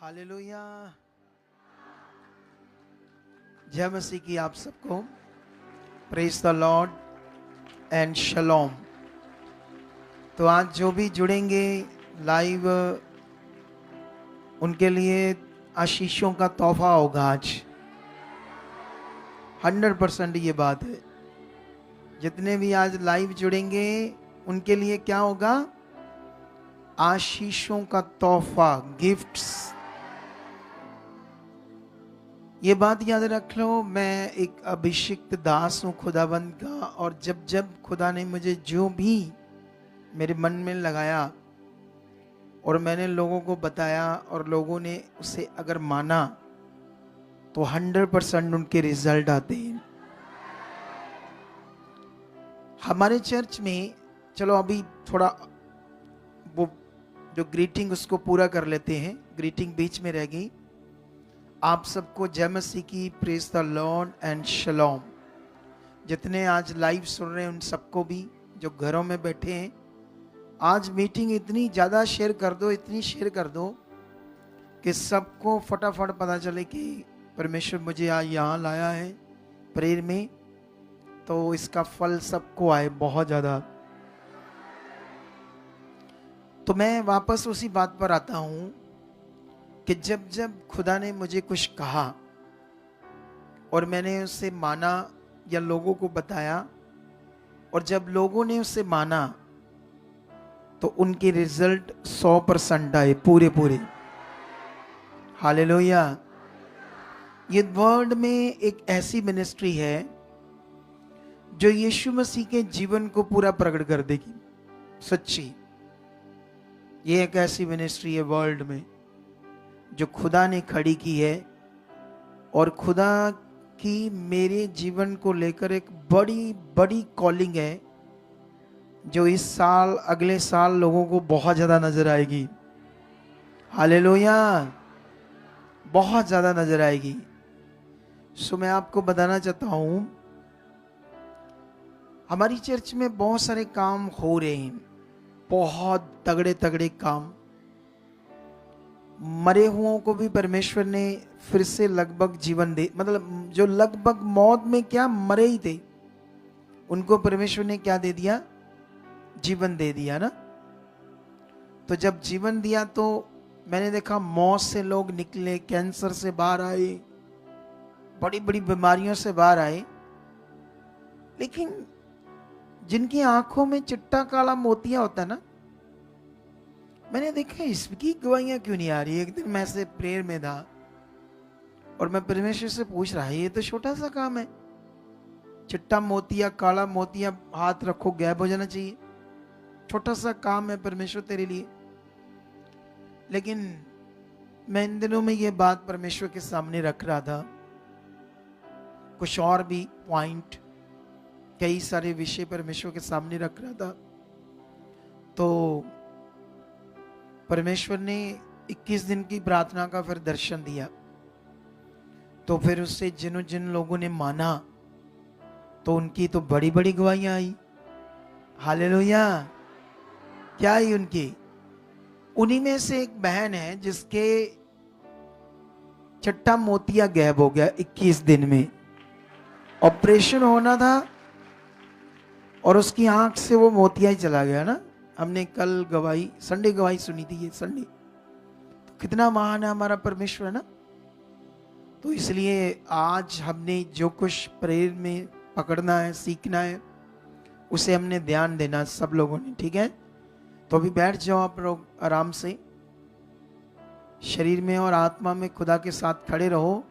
Hallelujah. जय मसीह की आप सबको। Praise the Lord and shalom. तो आज जो भी जुड़ेंगे लाइव, उनके लिए आशीषों का तोहफा होगा आज। 100% ये बात है। जितने भी आज लाइव जुड़ेंगे उनके लिए क्या होगा? आशीषों का तोहफा, गिफ्ट्स। ये बात याद रख लो, मैं एक अभिषिक्त दास हूँ खुदाबंद का, और जब जब खुदा ने मुझे जो भी मेरे मन में लगाया और मैंने लोगों को बताया और लोगों ने उसे अगर माना तो 100% उनके रिजल्ट आते हैं। हमारे चर्च में, चलो अभी थोड़ा वो जो ग्रीटिंग उसको पूरा कर लेते हैं, ग्रीटिंग बीच में रह गई। आप सबको जय मसीह की, प्रेज द लॉर्ड एंड शलोम। जितने आज लाइव सुन रहे हैं उन सबको भी, जो घरों में बैठे हैं, आज मीटिंग इतनी ज़्यादा शेयर कर दो, इतनी शेयर कर दो कि सबको फटाफट पता चले कि परमेश्वर मुझे आज यहाँ लाया है प्रेयर में, तो इसका फल सबको आए बहुत ज़्यादा। तो मैं वापस उसी बात पर आता हूँ कि जब जब खुदा ने मुझे कुछ कहा और मैंने उसे माना या लोगों को बताया, और जब लोगों ने उसे माना तो उनके रिजल्ट 100% आए, पूरे पूरे। हालेलुया। ये वर्ल्ड में एक ऐसी मिनिस्ट्री है जो यीशु मसीह के जीवन को पूरा प्रकट कर देगी, सच्ची। ये एक ऐसी मिनिस्ट्री है वर्ल्ड में जो खुदा ने खड़ी की है, और खुदा की मेरे जीवन को लेकर एक बड़ी बड़ी कॉलिंग है जो इस साल, अगले साल लोगों को बहुत ज़्यादा नजर आएगी। हालेलुया, बहुत ज़्यादा नजर आएगी। सो मैं आपको बताना चाहता हूँ, हमारी चर्च में बहुत सारे काम हो रहे हैं, बहुत तगड़े तगड़े काम। मरे हुओं को भी परमेश्वर ने फिर से लगभग जीवन दे, मतलब जो लगभग मौत में क्या मरे ही थे, उनको परमेश्वर ने क्या दे दिया? जीवन दे दिया ना। तो जब जीवन दिया तो मैंने देखा मौत से लोग निकले, कैंसर से बाहर आए, बड़ी बड़ी बीमारियों से बाहर आए। लेकिन जिनकी आंखों में चिट्टा काला मोतिया होता है ना, मैंने देखा इसकी गवाहियां क्यों नहीं आ रही। एक दिन मैं से प्रेयर में था और मैं परमेश्वर से पूछ रहा, ये तो छोटा सा काम है, चिट्टा मोतिया काला मोतिया हाथ रखो गैब हो जाना चाहिए, छोटा सा काम है परमेश्वर तेरे लिए। लेकिन मैं इन दिनों में ये बात परमेश्वर के सामने रख रहा था, कुछ और भी पॉइंट, कई सारे विषय परमेश्वर के सामने रख रहा था। तो परमेश्वर ने 21 दिन की प्रार्थना का फिर दर्शन दिया। तो फिर उससे जिन लोगों ने माना तो उनकी तो बड़ी बड़ी गवाहियां आई। हालेलुया। क्या आई उनकी? उन्हीं में से एक बहन है जिसके चट्टा मोतिया गैब हो गया 21 दिन में। ऑपरेशन होना था और उसकी आंख से वो मोतिया ही चला गया ना। हमने कल गवाही, संडे गवाही सुनी थी, ये संडे। तो कितना महान है हमारा परमेश्वर है ना। तो इसलिए आज हमने जो कुछ प्रेयर में पकड़ना है, सीखना है, उसे हमने ध्यान देना सब लोगों ने, ठीक है? तो अभी बैठ जाओ आप लोग आराम से, शरीर में और आत्मा में खुदा के साथ खड़े रहो।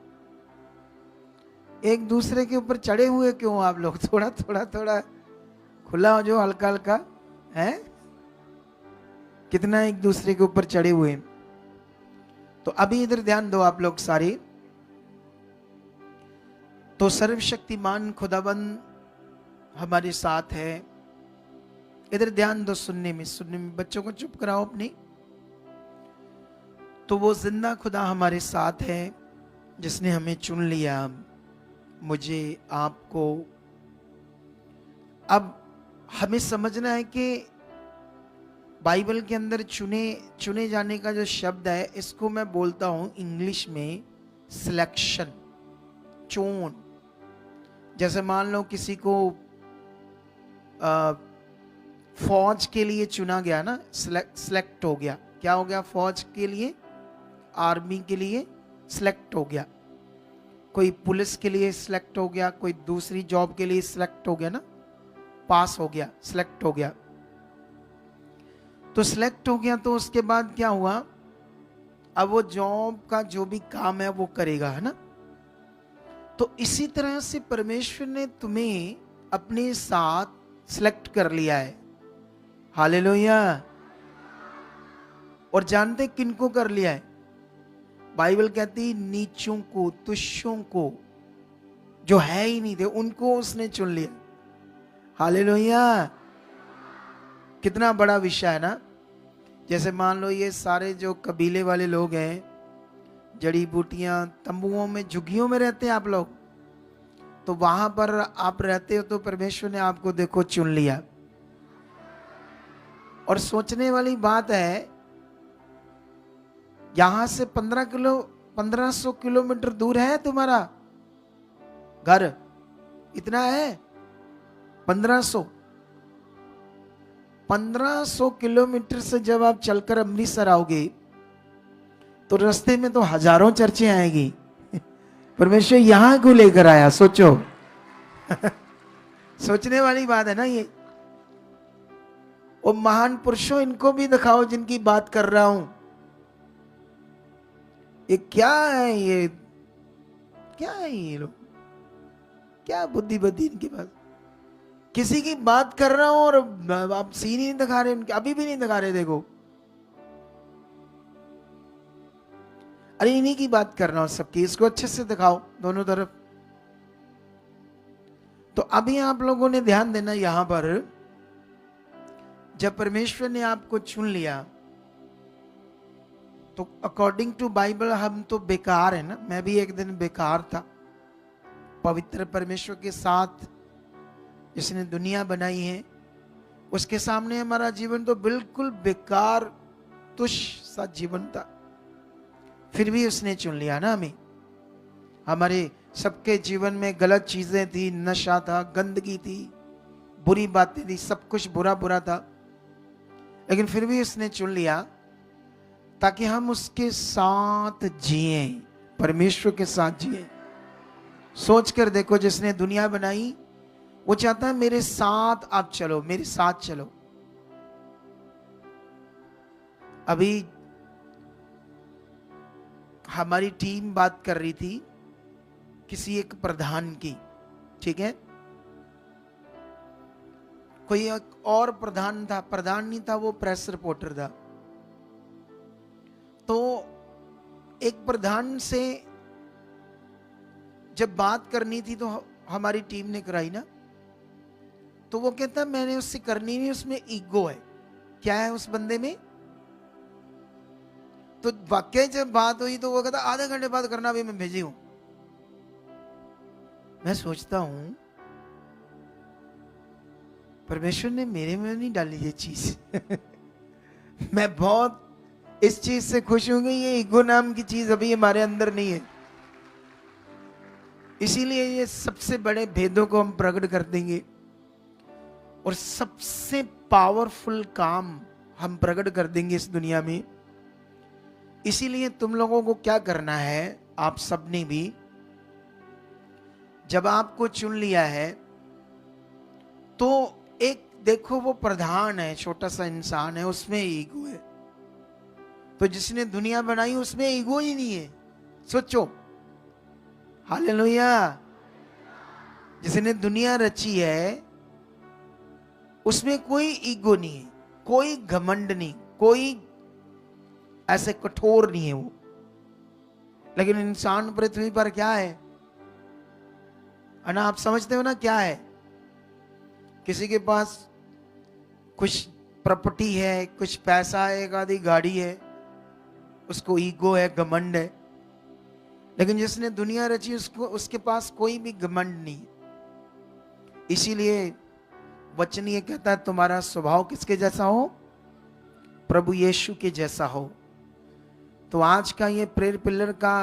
एक दूसरे के ऊपर चढ़े हुए क्यों आप लोग? थोड़ा थोड़ा थोड़ा खुला हो जाओ, हल्का हल्का है। कितना एक दूसरे के ऊपर चढ़े हुए। तो अभी इधर ध्यान दो आप लोग सारे। तो सर्वशक्तिमान खुदाबंद हमारे साथ है। इधर ध्यान दो, सुनने में बच्चों को चुप कराओ अपनी। तो वो जिंदा खुदा हमारे साथ है जिसने हमें चुन लिया, मुझे, आपको। अब हमें समझना है कि बाइबल के अंदर चुने चुने जाने का जो शब्द है, इसको मैं बोलता हूं इंग्लिश में सिलेक्शन, चोन। जैसे मान लो किसी को फौज के लिए चुना गया ना, सिलेक्ट हो गया। क्या हो गया? फौज के लिए, आर्मी के लिए सिलेक्ट हो गया। कोई पुलिस के लिए सिलेक्ट हो गया, कोई दूसरी जॉब के लिए सिलेक्ट हो गया ना, पास हो गया, सिलेक्ट हो गया। तो सिलेक्ट हो गया तो उसके बाद क्या हुआ? अब वो जॉब का जो भी काम है वो करेगा, है ना। तो इसी तरह से परमेश्वर ने तुम्हें अपने साथ सिलेक्ट कर लिया है। हालेलुया। और जानते किनको कर लिया है? बाइबल कहती नीचों को, तुष्यों को, जो है ही नहीं थे, उनको उसने चुन लिया। हालेलुया। कितना बड़ा विषय है ना। जैसे मान लो ये सारे जो कबीले वाले लोग हैं, जड़ी बूटियां, तंबुओं में, झुग्गियों में रहते हैं आप लोग, तो वहां पर आप रहते हो तो परमेश्वर ने आपको देखो चुन लिया। और सोचने वाली बात है, यहां से 1500 किलोमीटर दूर है तुम्हारा घर, इतना है 1500 किलोमीटर से जब आप चलकर अमृतसर आओगे तो रास्ते में तो हजारों चर्चें आएगी। परमेश्वर यहां को लेकर आया, सोचो। सोचने वाली बात है ना ये। और महान पुरुषों, इनको भी दिखाओ जिनकी बात कर रहा हूं। ये क्या है? ये क्या है? ये लोग क्या बुद्धि इनके पास। किसी की बात कर रहा हूं और आप सीन ही नहीं दिखा रहे उनके, अभी भी नहीं दिखा रहे। देखो, अरे इन्हीं की बात कर रहा हूं सबकी, इसको अच्छे से दिखाओ दोनों तरफ। तो अभी आप लोगों ने ध्यान देना, यहां पर जब परमेश्वर ने आपको चुन लिया तो अकॉर्डिंग टू बाइबल हम तो बेकार है ना। मैं भी एक दिन बेकार था। पवित्र परमेश्वर के साथ जिसने दुनिया बनाई है, उसके सामने हमारा जीवन तो बिल्कुल बेकार, तुच्छ सा जीवन था। फिर भी उसने चुन लिया ना हमें। हमारे सबके जीवन में गलत चीजें थी, नशा था, गंदगी थी, बुरी बातें थी, सब कुछ बुरा बुरा था, लेकिन फिर भी उसने चुन लिया ताकि हम उसके साथ जिए, परमेश्वर के साथ जिए। सोच कर देखो, जिसने दुनिया बनाई वो चाहता है मेरे साथ आप चलो, मेरे साथ चलो। अभी हमारी टीम बात कर रही थी किसी एक प्रधान की, ठीक है। कोई एक और प्रधान था, प्रधान नहीं था वो, प्रेस रिपोर्टर था। तो एक प्रधान से जब बात करनी थी तो हमारी टीम ने कराई ना, तो वो कहता मैंने उससे करनी नहीं, उसमें ईगो है। क्या है उस बंदे में? तो वाकई जब बात हुई तो वो कहता आधे घंटे बाद करना, भी मैं भेजी हूं। मैं सोचता हूं परमेश्वर ने मेरे में नहीं डाली ये चीज। मैं बहुत इस चीज से खुश हूं कि ये ईगो नाम की चीज अभी हमारे अंदर नहीं है। इसीलिए ये सबसे बड़े भेदों को हम प्रकट कर देंगे और सबसे पावरफुल काम हम प्रकट कर देंगे इस दुनिया में। इसीलिए तुम लोगों को क्या करना है, आप सबने भी जब आपको चुन लिया है तो एक देखो, वो प्रधान है, छोटा सा इंसान है, उसमें ईगो है। तो जिसने दुनिया बनाई उसमें ईगो ही नहीं है। सोचो, हालेलुया। जिसने दुनिया रची है उसमें कोई ईगो नहीं है, कोई घमंड नहीं, कोई ऐसे कठोर नहीं है वो। लेकिन इंसान पृथ्वी पर क्या है ना, आप समझते हो ना क्या है? किसी के पास कुछ प्रॉपर्टी है, कुछ पैसा है, एक आधी गाड़ी है, उसको ईगो है, घमंड है। लेकिन जिसने दुनिया रची उसको, उसके पास कोई भी घमंड नहीं। इसीलिए वचन ये कहता है तुम्हारा स्वभाव किसके जैसा हो? प्रभु यीशु के जैसा हो। तो आज का ये प्रेयर पिलर का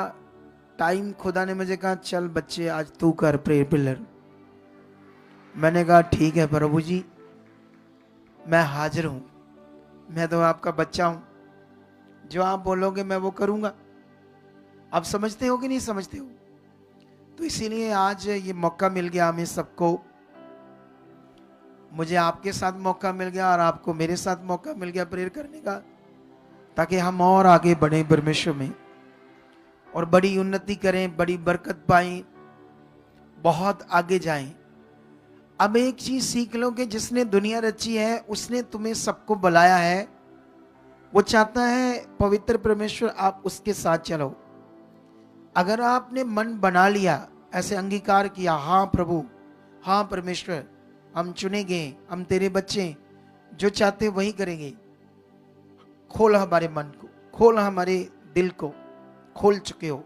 टाइम खुदा ने मुझे कहा चल बच्चे आज तू कर प्रेयर पिलर। मैंने कहा ठीक है प्रभु जी, मैं हाजिर हूं, मैं तो आपका बच्चा हूं, जो आप बोलोगे मैं वो करूंगा। आप समझते हो कि नहीं समझते हो? तो इसीलिए आज ये मौका मिल गया हमें सबको, मुझे आपके साथ मौका मिल गया और आपको मेरे साथ मौका मिल गया प्रेयर करने का, ताकि हम और आगे बढ़ें परमेश्वर में और बड़ी उन्नति करें, बड़ी बरकत पाएं, बहुत आगे जाएं। अब एक चीज सीख लो कि जिसने दुनिया रची है उसने तुम्हें सबको बुलाया है, वो चाहता है पवित्र परमेश्वर आप उसके साथ चलो। अगर आपने मन बना लिया, ऐसे अंगीकार किया, हाँ प्रभु, हाँ परमेश्वर, हम चुनेंगे, हम तेरे बच्चे, जो चाहते वही करेंगे। खोल हमारे मन को, खोल हमारे दिल को, खोल चुके हो,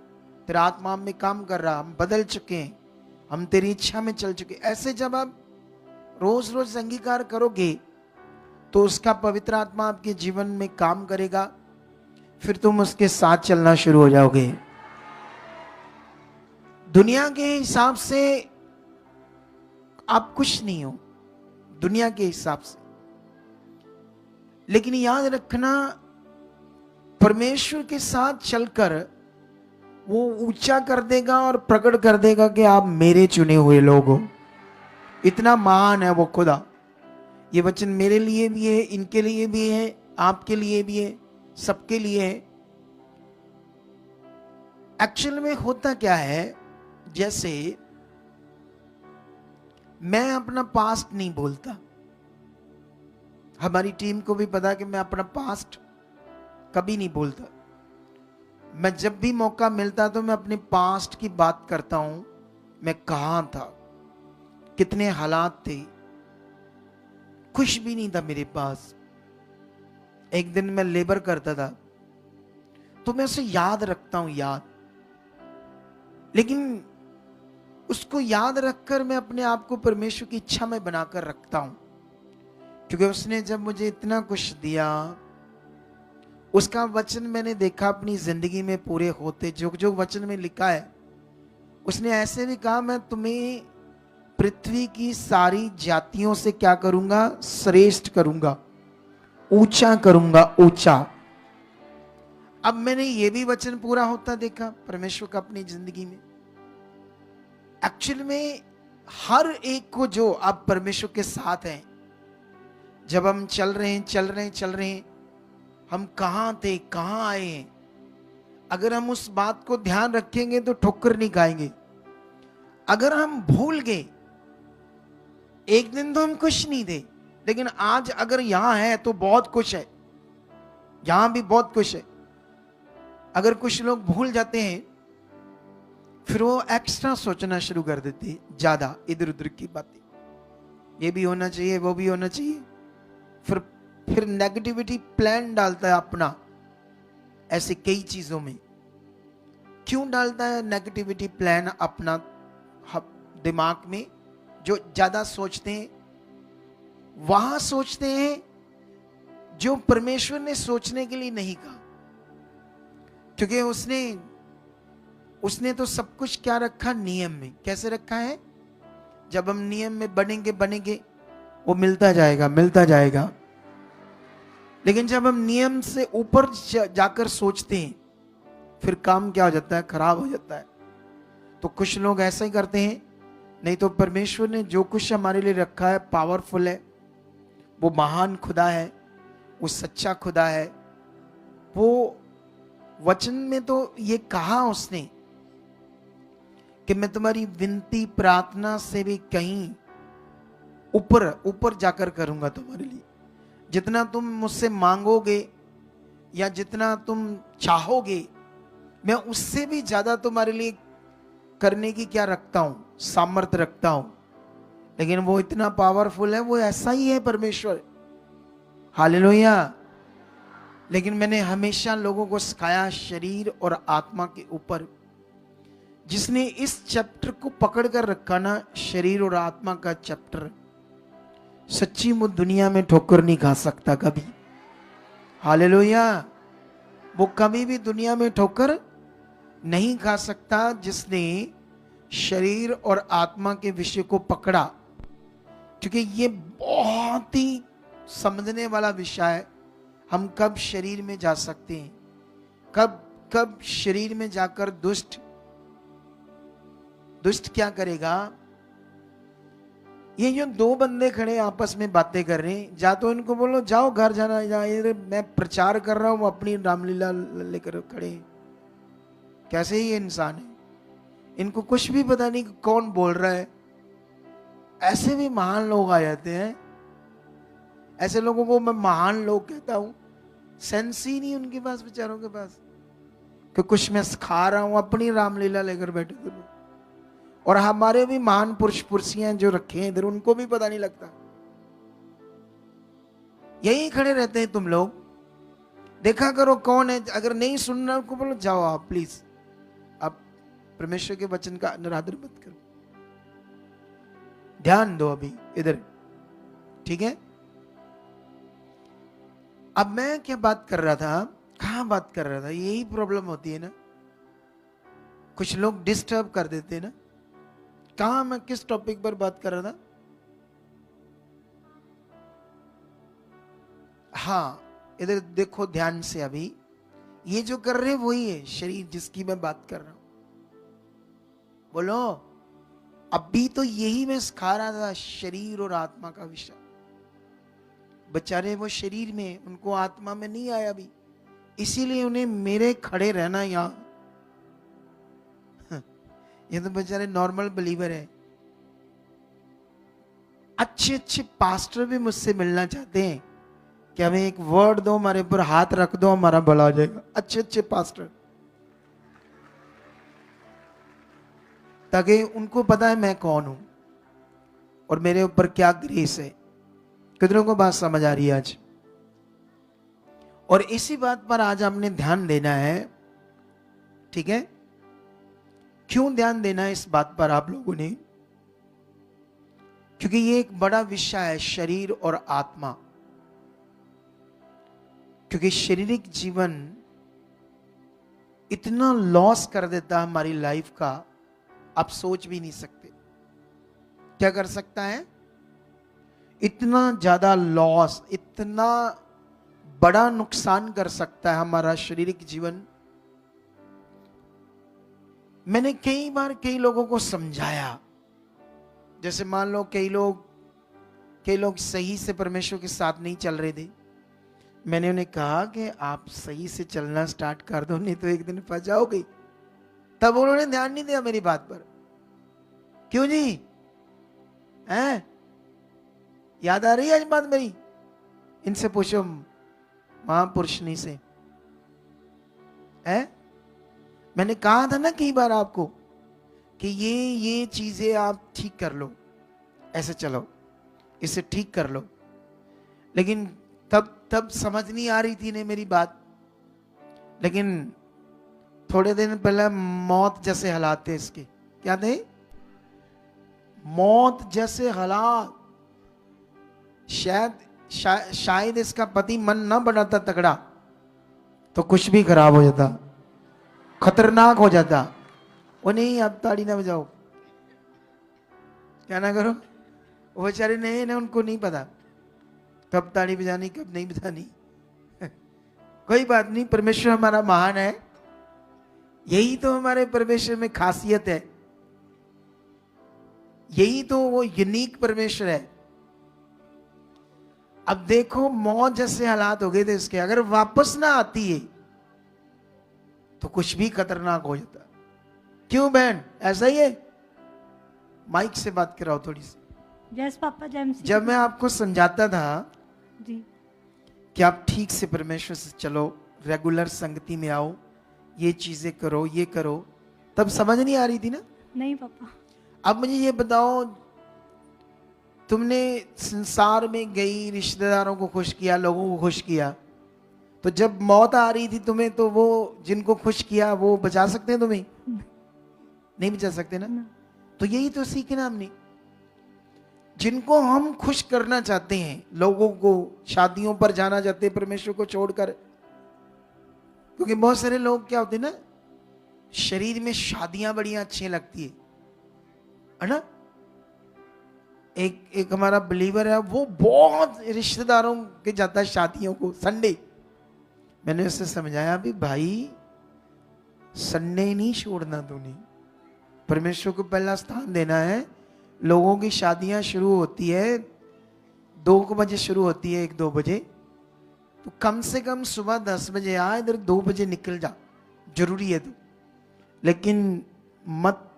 तेरा आत्मा में काम कर रहा, हम बदल चुके हैं, हम तेरी इच्छा में चल चुके। ऐसे जब आप रोज रोज अंगीकार करोगे तो उसका पवित्र आत्मा आपके जीवन में काम करेगा, फिर तुम उसके साथ चलना शुरू हो जाओगे। दुनिया के हिसाब से आप कुछ नहीं हो, दुनिया के हिसाब से, लेकिन याद रखना परमेश्वर के साथ चलकर वो ऊंचा कर देगा और प्रकट कर देगा कि आप मेरे चुने हुए लोग हो। इतना महान है वो खुदा। ये वचन मेरे लिए भी है, इनके लिए भी है, आपके लिए भी है, सबके लिए है। एक्चुअल में होता क्या है, जैसे मैं अपना पास्ट नहीं बोलता, हमारी टीम को भी पता कि मैं अपना पास्ट कभी नहीं बोलता। मैं जब भी मौका मिलता तो मैं अपने पास्ट की बात करता हूं, मैं कहां था, कितने हालात थे, कुछ भी नहीं था मेरे पास। एक दिन मैं लेबर करता था तो मैं उसे याद रखता हूं, याद, लेकिन उसको याद रखकर मैं अपने आप को परमेश्वर की इच्छा में बनाकर रखता हूं, क्योंकि उसने जब मुझे इतना कुछ दिया, उसका वचन मैंने देखा अपनी जिंदगी में पूरे होते। जो जो वचन में लिखा है, उसने ऐसे भी कहा मैं तुम्हें पृथ्वी की सारी जातियों से क्या करूंगा, श्रेष्ठ करूंगा, ऊंचा करूंगा, ऊंचा। अब मैंने ये भी वचन पूरा होता देखा परमेश्वर का अपनी जिंदगी में। एक्चुअल में हर एक को, जो आप परमेश्वर के साथ हैं, जब हम चल रहे हैं, हम कहां थे, कहां आए हैं, अगर हम उस बात को ध्यान रखेंगे तो ठोकर नहीं खाएंगे। अगर हम भूल गए, एक दिन तो हम कुछ नहीं थे, लेकिन आज अगर यहां है तो बहुत कुछ है, यहां भी बहुत कुछ है। अगर कुछ लोग भूल जाते हैं फिर वो एक्स्ट्रा सोचना शुरू कर देते हैं, ज्यादा इधर उधर की बातें, ये भी होना चाहिए, वो भी होना चाहिए, फिर नेगेटिविटी प्लान डालता है अपना ऐसे कई चीजों में। क्यों डालता है नेगेटिविटी प्लान अपना दिमाग में? जो ज्यादा सोचते हैं वहां सोचते हैं जो परमेश्वर ने सोचने के लिए नहीं कहा, क्योंकि उसने तो सब कुछ क्या रखा, नियम में। कैसे रखा है? जब हम नियम में बनेंगे वो मिलता जाएगा। लेकिन जब हम नियम से ऊपर जाकर सोचते हैं फिर काम क्या हो जाता है, खराब हो जाता है। तो कुछ लोग ऐसा ही करते हैं। नहीं तो परमेश्वर ने जो कुछ हमारे लिए रखा है पावरफुल है, वो महान खुदा है, वो सच्चा खुदा है। वो वचन में तो ये कहा उसने कि मैं तुम्हारी विनती प्रार्थना से भी कहीं ऊपर जाकर करूंगा तुम्हारे लिए। जितना तुम मुझसे मांगोगे या जितना तुम चाहोगे, मैं उससे भी ज्यादा तुम्हारे लिए करने की क्या रखता हूं, सामर्थ्य रखता हूं। लेकिन वो इतना पावरफुल है, वो ऐसा ही है परमेश्वर। हालेलुया। लेकिन मैंने हमेशा लोगों को सिखाया शरीर और आत्मा के ऊपर। जिसने इस चैप्टर को पकड़ कर रखा ना, शरीर और आत्मा का चैप्टर, सच्ची वो दुनिया में ठोकर नहीं खा सकता कभी। हालेलुया। वो कभी भी दुनिया में ठोकर नहीं खा सकता जिसने शरीर और आत्मा के विषय को पकड़ा, क्योंकि ये बहुत ही समझने वाला विषय है। हम कब शरीर में जा सकते हैं, कब कब शरीर में जाकर दुष्ट क्या करेगा। ये जो दो बंदे खड़े आपस में बातें कर रहे हैं, जा तो इनको बोलो जाओ घर जाना, जा मैं प्रचार कर रहा हूं, अपनी रामलीला लेकर खड़े। कैसे ही इंसान है, इनको कुछ भी पता नहीं कौन बोल रहा है। ऐसे भी महान लोग आ जाते हैं, ऐसे लोगों को मैं महान लोग कहता हूं। सेंस ही नहीं उनके पास, बेचारों के पास, कि कुछ मैं सिखा रहा हूं, अपनी रामलीला लेकर बैठे थे लोग। और हमारे भी महान पुरुष पुरुषियां जो रखे हैं इधर, उनको भी पता नहीं लगता। यही खड़े रहते हैं तुम लोग, देखा करो कौन है। अगर नहीं सुनना उनको बोलो जाओ आप प्लीज, आप परमेश्वर के वचन का निरादर मत करो, ध्यान दो अभी इधर, ठीक है। अब मैं क्या बात कर रहा था, कहां बात कर रहा था, यही प्रॉब्लम होती है ना, कुछ लोग डिस्टर्ब कर देते हैं ना। कहां, मैं किस टॉपिक पर बात कर रहा था। हाँ, इधर देखो ध्यान से। अभी ये जो कर रहे हैं वही है शरीर जिसकी मैं बात कर रहा हूं। बोलो, अभी तो यही मैं सिखा रहा था, शरीर और आत्मा का विषय। बेचारे वो शरीर में, उनको आत्मा में नहीं आया अभी, इसीलिए उन्हें मेरे खड़े रहना यहां। ये तो बेचारे नॉर्मल बिलीवर है। अच्छे अच्छे पास्टर भी मुझसे मिलना चाहते हैं कि हमें एक वर्ड दो, हमारे ऊपर हाथ रख दो, हमारा भला हो जाएगा। अच्छे अच्छे पास्टर, ताकि उनको पता है मैं कौन हूं और मेरे ऊपर क्या ग्रेस है। कितनों को बात समझ आ रही है आज? और इसी बात पर आज हमने ध्यान देना है, ठीक है। क्यों ध्यान देना है इस बात पर आप लोगों ने? क्योंकि ये एक बड़ा विषय है, शरीर और आत्मा। क्योंकि शारीरिक जीवन इतना लॉस कर देता है हमारी लाइफ का, आप सोच भी नहीं सकते। क्या कर सकता है? इतना ज्यादा लॉस, इतना बड़ा नुकसान कर सकता है हमारा शारीरिक जीवन। मैंने कई बार कई लोगों को समझाया, जैसे मान लो कई लोग सही से परमेश्वर के साथ नहीं चल रहे थे। मैंने उन्हें कहा कि आप सही से चलना स्टार्ट कर दो, नहीं तो एक दिन फंस जाओगे। तब उन्होंने ध्यान नहीं दिया मेरी बात पर। क्यों जी? हैं? याद आ रही है आज बात मेरी? इनसे पूछो, महापुरुषनी से। है? मैंने कहा था ना कई बार आपको कि ये चीजें आप ठीक कर लो, ऐसे चलो, इसे ठीक कर लो। लेकिन तब समझ नहीं आ रही थी ने मेरी बात। लेकिन थोड़े दिन पहले मौत जैसे हालात थे इसके। क्या थे? मौत जैसे हालात। शायद इसका पति मन ना बनाता तगड़ा तो कुछ भी खराब हो जाता, खतरनाक हो जाता। वो नहीं, अब ताड़ी ना बजाओ, क्या ना करो। वो बेचारे नहीं ना, उनको नहीं पता कब ताड़ी बजानी कब नहीं बजानी। कोई बात नहीं, परमेश्वर हमारा महान है। यही तो हमारे परमेश्वर में खासियत है, यही तो वो यूनिक परमेश्वर है। अब देखो, मौत जैसे हालात हो गए थे इसके, अगर वापस ना आती है तो कुछ भी खतरनाक हो जाता। क्यों बहन, ऐसा ही है? माइक से बात कराओ थोड़ी सी। यस पापा, जब मैं आपको समझाता था जी कि आप ठीक से परमेश्वर से चलो, रेगुलर संगति में आओ, ये चीजें करो, ये करो, तब समझ नहीं आ रही थी ना? नहीं पापा। अब मुझे ये बताओ, तुमने संसार में गई, रिश्तेदारों को खुश किया, लोगों को खुश किया, तो जब मौत आ रही थी तुम्हें, तो वो जिनको खुश किया वो बचा सकते हैं तुम्हें? नहीं बचा सकते ना। तो यही तो सीखना हमने। जिनको हम खुश करना चाहते हैं, लोगों को शादियों पर जाना चाहते हैं परमेश्वर को छोड़कर। क्योंकि बहुत सारे लोग क्या होते हैं ना, शरीर में शादियां बड़ी अच्छी लगती है ना। एक हमारा बिलीवर है, वो बहुत रिश्तेदारों के जाता है शादियों को संडे। मैंने उससे समझाया भी भाई संडे नहीं छोड़ना तूने, परमेश्वर को पहला स्थान देना है। लोगों की शादियां शुरू होती है 2 बजे शुरू होती है, 1-2 बजे, तो कम से कम सुबह 10 बजे आ, इधर 2 बजे निकल जा, जरूरी है तू। लेकिन मत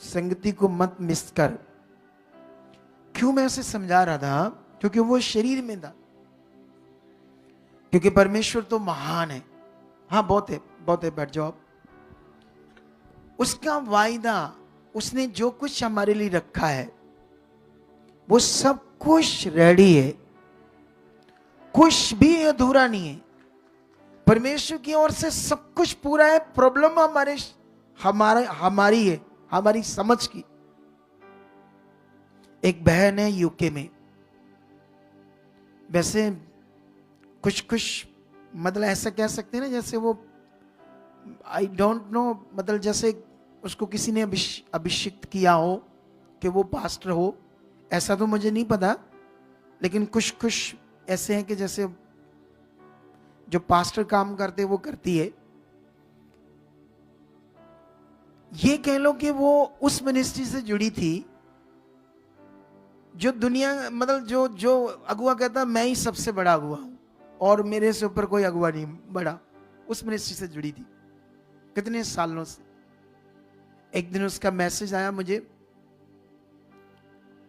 संगति को मत मिस कर। क्यों मैं उसे समझा रहा था? क्योंकि वो शरीर में था। क्योंकि परमेश्वर तो महान है, हाँ बहुत है, बहुत है, बैठ जाओ। उसका वायदा, उसने जो कुछ हमारे लिए रखा है वो सब कुछ रेडी है, कुछ भी अधूरा नहीं है। परमेश्वर की ओर से सब कुछ पूरा है। प्रॉब्लम हमारी है, हमारी समझ की। एक बहन है यूके में, वैसे कुछ मतलब ऐसा कह सकते हैं ना, जैसे वो आई डोंट नो, मतलब जैसे उसको किसी ने अभिषिक्त किया हो कि वो पास्टर हो, ऐसा तो मुझे नहीं पता। लेकिन कुछ ऐसे हैं कि जैसे जो पास्टर काम करते वो करती है। ये कह लो कि वो उस मिनिस्ट्री से जुड़ी थी जो दुनिया, मतलब जो अगुआ कहता मैं ही सबसे बड़ा अगुआ हूं और मेरे से ऊपर कोई अगुआ नहीं बड़ा, उस मिनिस्ट्री से जुड़ी थी कितने सालों से। एक दिन उसका मैसेज आया मुझे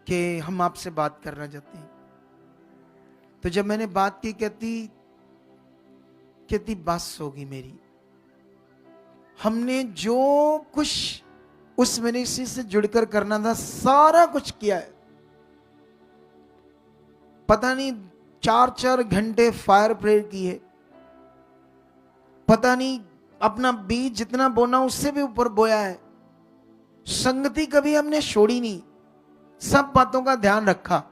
कि हम आपसे बात करना चाहते हैं। तो जब मैंने बात की, कहती बस होगी मेरी, हमने जो कुछ उस मिनिस्ट्री से जुड़कर करना था सारा कुछ किया है। पता नहीं 4-4 घंटे फायर प्रेयर किए, पता नहीं अपना बीज जितना बोना उससे भी ऊपर बोया है। संगति कभी हमने छोड़ी नहीं, सब बातों का ध्यान रखा।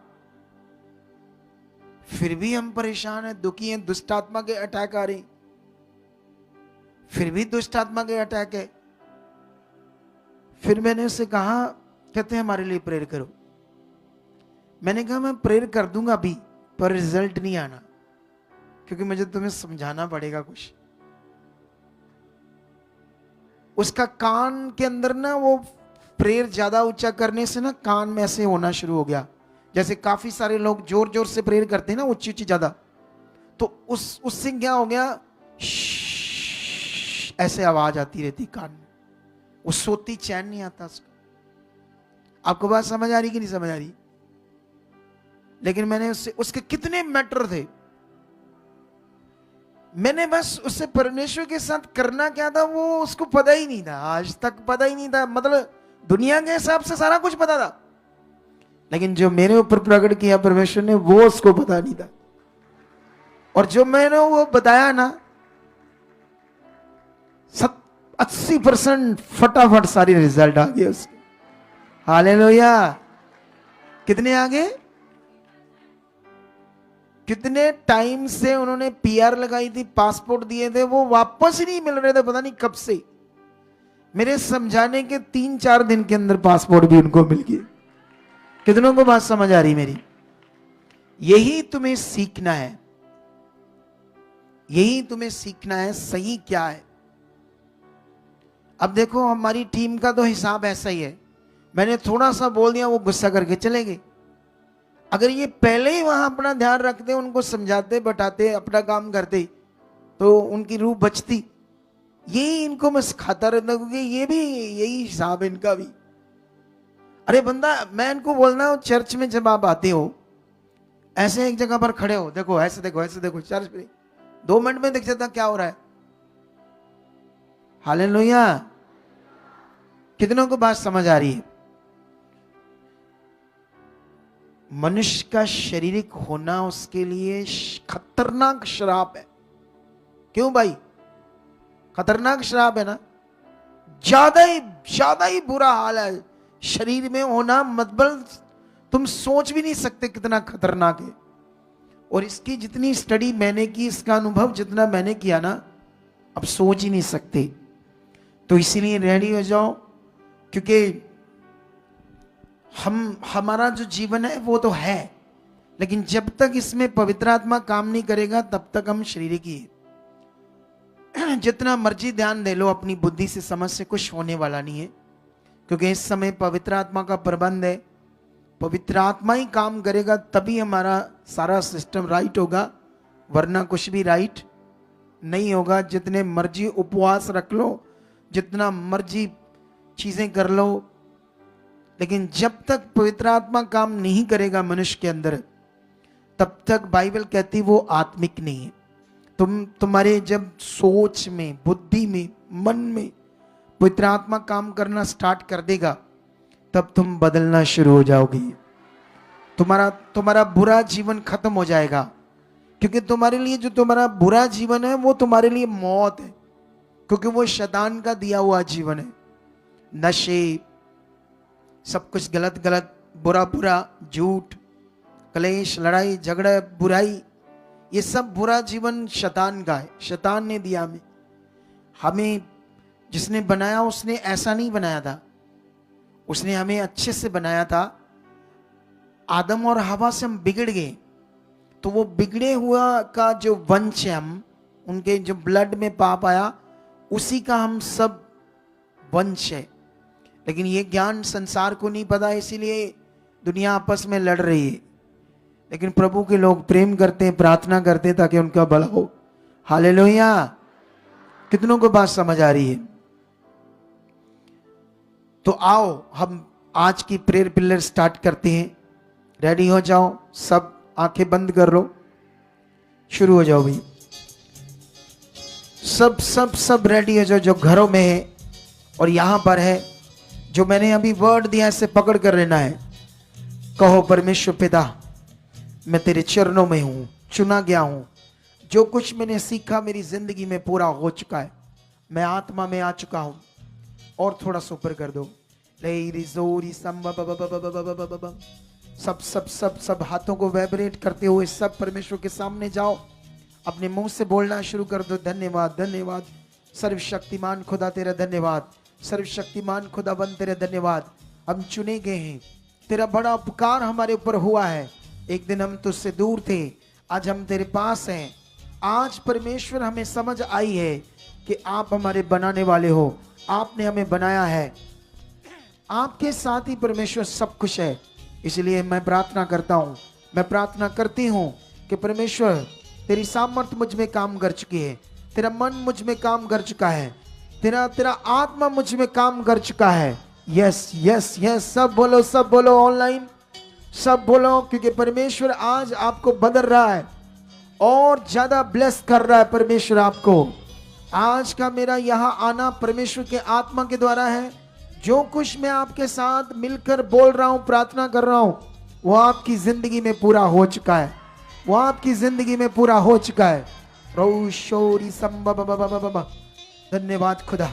फिर भी हम परेशान हैं, दुखी हैं, दुष्ट आत्मा के अटैक आ रहे, फिर भी दुष्ट आत्मा के अटैक है। फिर मैंने उससे कहा, कहते हैं हमारे लिए प्रेयर करो। मैंने कहा मैं प्रेयर कर दूंगा अभी, पर रिजल्ट नहीं आना, क्योंकि मुझे तुम्हें समझाना पड़ेगा कुछ। उसका कान के अंदर ना वो प्रेयर ज्यादा ऊंचा करने से ना कान में ऐसे होना शुरू हो गया, जैसे काफी सारे लोग जोर जोर से प्रेयर करते हैं ना, ऊंची ऊंची ज्यादा, तो उससे क्या हो गया, ऐसे आवाज आती रहती कान में, वो सोती चैन नहीं आता उसको। आपको बात समझ आ रही कि नहीं समझ आ रही? लेकिन मैंने उसके कितने मैटर थे, मैंने बस उससे परमेश्वर के साथ करना क्या था वो उसको पता ही नहीं था, आज तक पता ही नहीं था। मतलब दुनिया के हिसाब से सारा कुछ पता था, लेकिन जो मेरे ऊपर प्रकट किया परमेश्वर ने वो उसको पता नहीं था। और जो मैंने वो बताया ना, 80% फटाफट सारी रिजल्ट आ गए उसके। हालेलुया। कितने आ गए? कितने टाइम से उन्होंने पीआर लगाई थी, पासपोर्ट दिए थे, वो वापस ही नहीं मिल रहे थे, पता नहीं कब से। मेरे समझाने के 3-4 दिन के अंदर पासपोर्ट भी उनको मिल गए। कितनों को बात समझ आ रही मेरी? यही तुम्हें सीखना है, यही तुम्हें सीखना है सही क्या है। अब देखो हमारी टीम का तो हिसाब ऐसा ही है, मैंने थोड़ा सा बोल दिया वो गुस्सा करके चले गए। अगर ये पहले ही वहां अपना ध्यान रखते, उनको समझाते बताते अपना काम करते, तो उनकी रूह बचती। यही इनको मैं सिखाता रहता, क्योंकि ये भी यही हिसाब है इनका भी। अरे बंदा, मैं इनको बोलना हूं, चर्च में जब आप आते हो ऐसे एक जगह पर खड़े हो, देखो ऐसे देखो ऐसे देखो, चर्च में 2 मिनट में देख जाता क्या हो रहा है। हालेलुया। कितनों को बात समझ आ रही है? मनुष्य का शारीरिक होना उसके लिए खतरनाक श्राप है। क्यों भाई? खतरनाक श्राप है ना, ज्यादा ही बुरा हाल है। शरीर में होना मतलब तुम सोच भी नहीं सकते कितना खतरनाक है। और इसकी जितनी स्टडी मैंने की, इसका अनुभव जितना मैंने किया ना, अब सोच ही नहीं सकते। तो इसीलिए रेडी हो जाओ, क्योंकि हमारा जो जीवन है वो तो है, लेकिन जब तक इसमें पवित्र आत्मा काम नहीं करेगा तब तक हम शरीर की है। जितना मर्जी ध्यान दे लो, अपनी बुद्धि से समझ से कुछ होने वाला नहीं है, क्योंकि इस समय पवित्र आत्मा का प्रबंध है। पवित्र आत्मा ही काम करेगा तभी हमारा सारा सिस्टम राइट होगा, वरना कुछ भी राइट नहीं होगा। जितने मर्जी उपवास रख लो, जितना मर्जी चीजें कर लो, लेकिन जब तक पवित्र आत्मा काम नहीं करेगा मनुष्य के अंदर, तब तक बाइबल कहती वो आत्मिक नहीं है। तुम्हारे जब सोच में, बुद्धि में, मन में पवित्र आत्मा काम करना स्टार्ट कर देगा, तब तुम बदलना शुरू हो जाओगे। तुम्हारा बुरा जीवन खत्म हो जाएगा, क्योंकि तुम्हारे लिए जो तुम्हारा बुरा जीवन है वो तुम्हारे लिए मौत है, क्योंकि वो शैतान का दिया हुआ जीवन है। नशे, सब कुछ गलत गलत, बुरा बुरा, झूठ, कलेश, लड़ाई झगड़ा, बुराई, ये सब बुरा जीवन शैतान का है। शैतान ने दिया हमें जिसने बनाया उसने ऐसा नहीं बनाया था, उसने हमें अच्छे से बनाया था। आदम और हवा से हम बिगड़ गए, तो वो बिगड़े हुआ का जो वंश है, हम उनके जो ब्लड में पाप आया, उसी का हम सब वंश है। लेकिन ये ज्ञान संसार को नहीं पता, इसीलिए दुनिया आपस में लड़ रही है। लेकिन प्रभु के लोग प्रेम करते हैं, प्रार्थना करते हैं ताकि उनका भला हो। हालेलुया। कितनों को बात समझ आ रही है? तो आओ हम आज की प्रेयर पिलर स्टार्ट करते हैं। रेडी हो जाओ, सब आंखें बंद कर लो, शुरू हो जाओ भाई। सब सब सब रेडी हो जाओ, जो घरों में है और यहां पर है। जो मैंने अभी वर्ड दिया इसे पकड़ कर लेना है। कहो, परमेश्वर पिता, मैं तेरे चरणों में हूं, चुना गया हूं। जो कुछ मैंने सीखा मेरी जिंदगी में पूरा हो चुका है, मैं आत्मा में आ चुका हूं। और थोड़ा सा ऊपर कर दो। सब सब सब सब हाथों को वाइब्रेट करते हुए सब परमेश्वर के सामने जाओ, अपने मुंह से बोलना शुरू कर दो। धन्यवाद, धन्यवाद सर्वशक्तिमान खुदा, तेरा धन्यवाद। सर्वशक्तिमान खुदाबंद तेरा धन्यवाद। हम चुने गए हैं, तेरा बड़ा उपकार हमारे ऊपर हुआ है। एक दिन हम तुझसे दूर थे, आज हम तेरे पास हैं। आज परमेश्वर हमें समझ आई है कि आप हमारे बनाने वाले हो, आपने हमें बनाया है, आपके साथ ही परमेश्वर सब कुछ है। इसलिए मैं प्रार्थना करता हूँ, मैं प्रार्थना करती हूँ कि परमेश्वर तेरी सामर्थ्य मुझ में काम कर चुकी है, तेरा मन मुझ में काम कर चुका है, तेरा आत्मा मुझ में काम कर चुका है। यस यस यस, सब बोलो, सब बोलो, ऑनलाइन सब बोलो, क्योंकि परमेश्वर आज आपको बदल रहा है और ज्यादा ब्लेस कर रहा है। परमेश्वर आपको आज का मेरा यहाँ आना परमेश्वर के आत्मा के द्वारा है। जो कुछ मैं आपके साथ मिलकर बोल रहा हूँ, प्रार्थना कर रहा हूँ, वो आपकी जिंदगी में पूरा हो चुका है, वो आपकी जिंदगी में पूरा हो चुका है। धन्यवाद खुदा,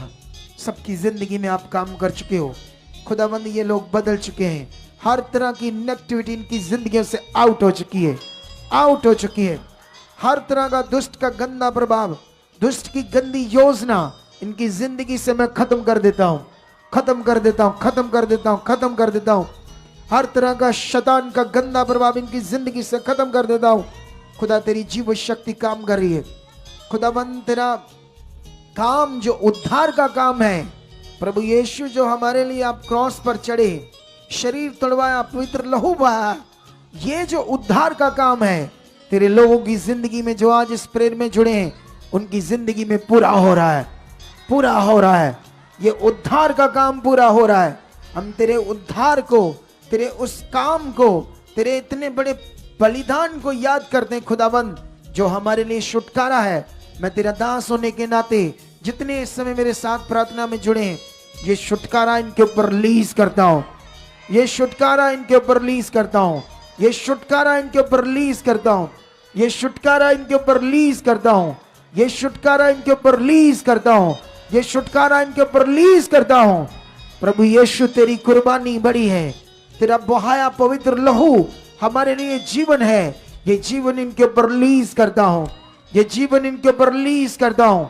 सबकी जिंदगी में आप काम कर चुके हो खुदावंद। ये लोग बदल चुके हैं, हर तरह की नेगेटिविटी इनकी जिंदगियों से आउट हो चुकी है, आउट हो चुकी है। हर तरह का दुष्ट का गंदा प्रभाव, दुष्ट की गंदी योजना इनकी जिंदगी से मैं खत्म कर देता हूं, खत्म कर देता हूं, खत्म कर देता हूं, खत्म कर देता हूं। हर तरह का शैतान का गंदा प्रभाव इनकी जिंदगी से खत्म कर देता हूं। खुदा तेरी जीव शक्ति काम कर रही है खुदाबंद। तेरा काम जो उद्धार का काम है प्रभु यीशु, जो हमारे लिए आप क्रॉस पर चढ़े, शरीर तोड़वाया, पवित्र लहू बहाया, ये जो उद्धार का काम है तेरे लोगों की जिंदगी में, जो आज इस प्रेयर में जुड़े हैं, उनकी जिंदगी में पूरा हो रहा है, पूरा हो रहा है। ये उद्धार का काम पूरा हो रहा है। हम तेरे उद्धार को, तेरे उस काम को, तेरे इतने बड़े बलिदान को याद करते हैं खुदाबंद, जो हमारे लिए छुटकारा है। मैं तेरा दास होने के नाते जितने इस समय मेरे साथ प्रार्थना में जुड़े हैं, ये छुटकारा इनके ऊपर रिलीज करता हूं, ये छुटकारा इनके ऊपर रिलीज करता हूं, ये छुटकारा इनके ऊपर रिलीज करता हूं, ये छुटकारा इनके ऊपर रिलीज करता हूं, ये छुटकारा इनके ऊपर रिलीज करता हूं, ये छुटकारा इनके ऊपर रिलीज करता हूं। प्रभु यीशु तेरी कुर्बानी बड़ी है, तेरा बहाया पवित्र लहू हमारे लिए जीवन है। ये जीवन इनके ऊपर रिलीज करता हूं, ये जीवन इनके ऊपर रिलीज करता हूं,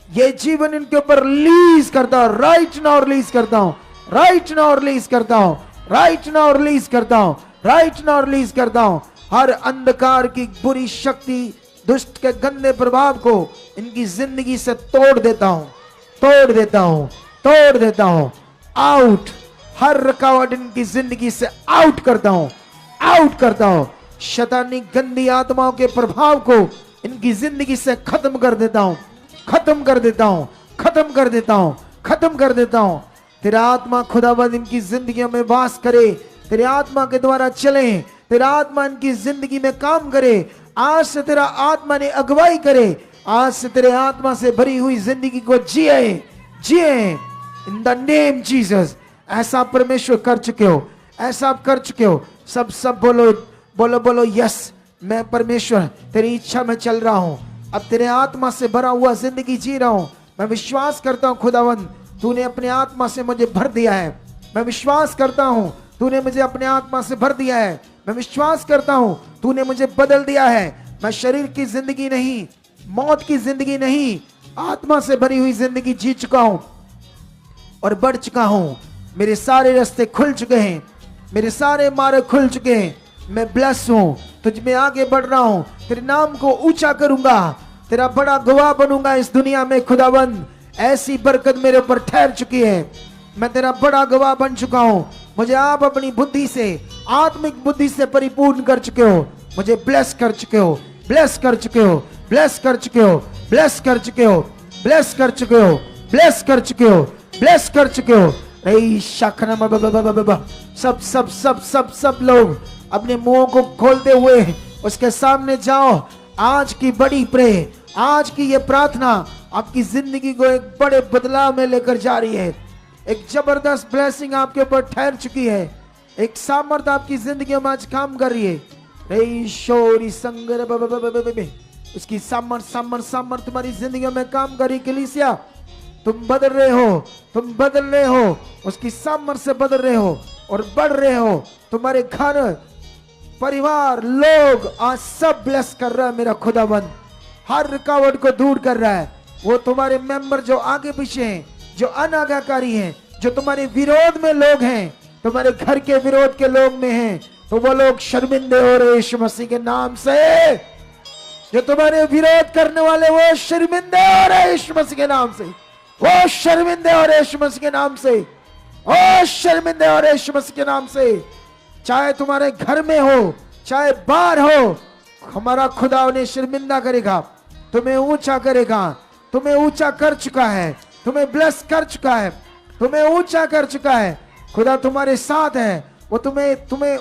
ये जीवन इनके ऊपर रिलीज करता हूं। राइट नाउ रिलीज करता हूं, राइट नाउ रिलीज करता हूं, राइट नाउ रिलीज करता हूं, राइट नाउ रिलीज करता हूं। हर अंधकार की बुरी शक्ति, दुष्ट के गंदे प्रभाव को इनकी जिंदगी से तोड़ देता हूं, तोड़ देता हूं, तोड़ देता हूं। आउट, हर रुकावट इनकी जिंदगी से आउट करता हूं, आउट करता हूं। शैतानी गंदी आत्माओं के प्रभाव को इनकी जिंदगी से खत्म कर देता हूं, खत्म कर देता हूं, खत्म कर देता हूं, खत्म कर देता हूं। तेरा आत्मा खुदावंद इनकी जिंदगियों में वास करे, तेरे आत्मा के द्वारा चले, तेरा आत्मा इनकी जिंदगी में काम करे। आज से तेरा आत्मा ने अगुवाई करे, आज से तेरे आत्मा से भरी हुई जिंदगी को जिए, जिए इन द नेम जीसस। ऐसा परमेश्वर कर चुके हो, ऐसा आप कर चुके हो। सब बोलो, बोलो बोलो यस, मैं परमेश्वर तेरी इच्छा में चल रहा हूं, अब तेरे आत्मा से भरा हुआ जिंदगी जी रहा हूं। मैं विश्वास करता हूं खुदावंद तूने अपने आत्मा से मुझे भर दिया है। मैं विश्वास करता हूं तूने मुझे अपने आत्मा से भर दिया है। मैं विश्वास करता हूं तूने मुझे बदल दिया है। मैं शरीर की जिंदगी नहीं, मौत की जिंदगी नहीं, आत्मा से भरी हुई जिंदगी जी चुका हूं और बढ़ चुका हूं। मेरे सारे रास्ते खुल चुके हैं, मेरे सारे मार्ग खुल चुके हैं। मैं ब्लेस हूं, तुझ में आगे बढ़ रहा हूं, तेरे नाम को ऊंचा करूंगा, तेरा बड़ा गवाह बनूंगा इस दुनिया में। खुदावंद ऐसी बरकत मेरे ऊपर ठहर चुकी है, मैं तेरा बड़ा गवाह बन चुका हूं। मुझे आप अपनी बुद्धि से, आत्मिक बुद्धि से परिपूर्ण कर चुके हो, मुझे ब्लेस कर चुके हो, ब्लेस कर चुके हो, ब्लेस कर चुके हो, ब्लेस कर चुके हो, ब्लेस कर चुके हो, ब्लेस कर चुके हो, ब्लेस कर चुके हो। सब सब सब सब सब लोग अपने मुंहों को खोलते हुए उसके सामने जाओ। आज की बड़ी प्रे, आज की ये प्रार्थना आपकी जिंदगी को एक बड़े बदलाव में लेकर जा रही है। एक जबरदस्त ब्लेसिंग आपके ऊपर ठहर चुकी है, एक सामर्थ आपकी जिंदगी में आज काम कर रही है। उसकी सामर्थ सामर्थ सामर्थ तुम्हारी जिंदगी में काम कर रही। कलीसिया तुम बदल रहे हो, तुम बदल रहे हो, उसकी सामर्थ से बदल रहे हो और बढ़ रहे हो। तुम्हारे घर, परिवार, लोग आज सब ब्लेस कर रहा है मेरा खुदावंद। हर रुकावट को दूर कर रहा है। वो तुम्हारे मेंबर जो आगे पीछे हैं, जो अनाज्ञाकारी हैं, जो तुम्हारे विरोध में लोग हैं, तुम्हारे घर के विरोध के लोग में हैं, तो वो लोग शर्मिंदे हो रहे यीशु मसीह के नाम से। जो तुम्हारे विरोध करने वाले वो शर्मिंदे हो रहे यीशु मसीह के नाम से, वो शर्मिंदे हो रहे यीशु मसीह के नाम से, ओ शर्मिंदे हो रहे यीशु मसीह के नाम से। चाहे तुम्हारे घर में हो, चाहे बाहर हो, हमारा खुदा उन्हें शर्मिंदा करेगा, तुम्हें ऊंचा करेगा। तुम्हें ऊंचा कर चुका है, तुम्हें ब्लेस कर चुका है, तुम्हें ऊंचा कर चुका है। खुदा तुम्हारे साथ है, वो तुम्हें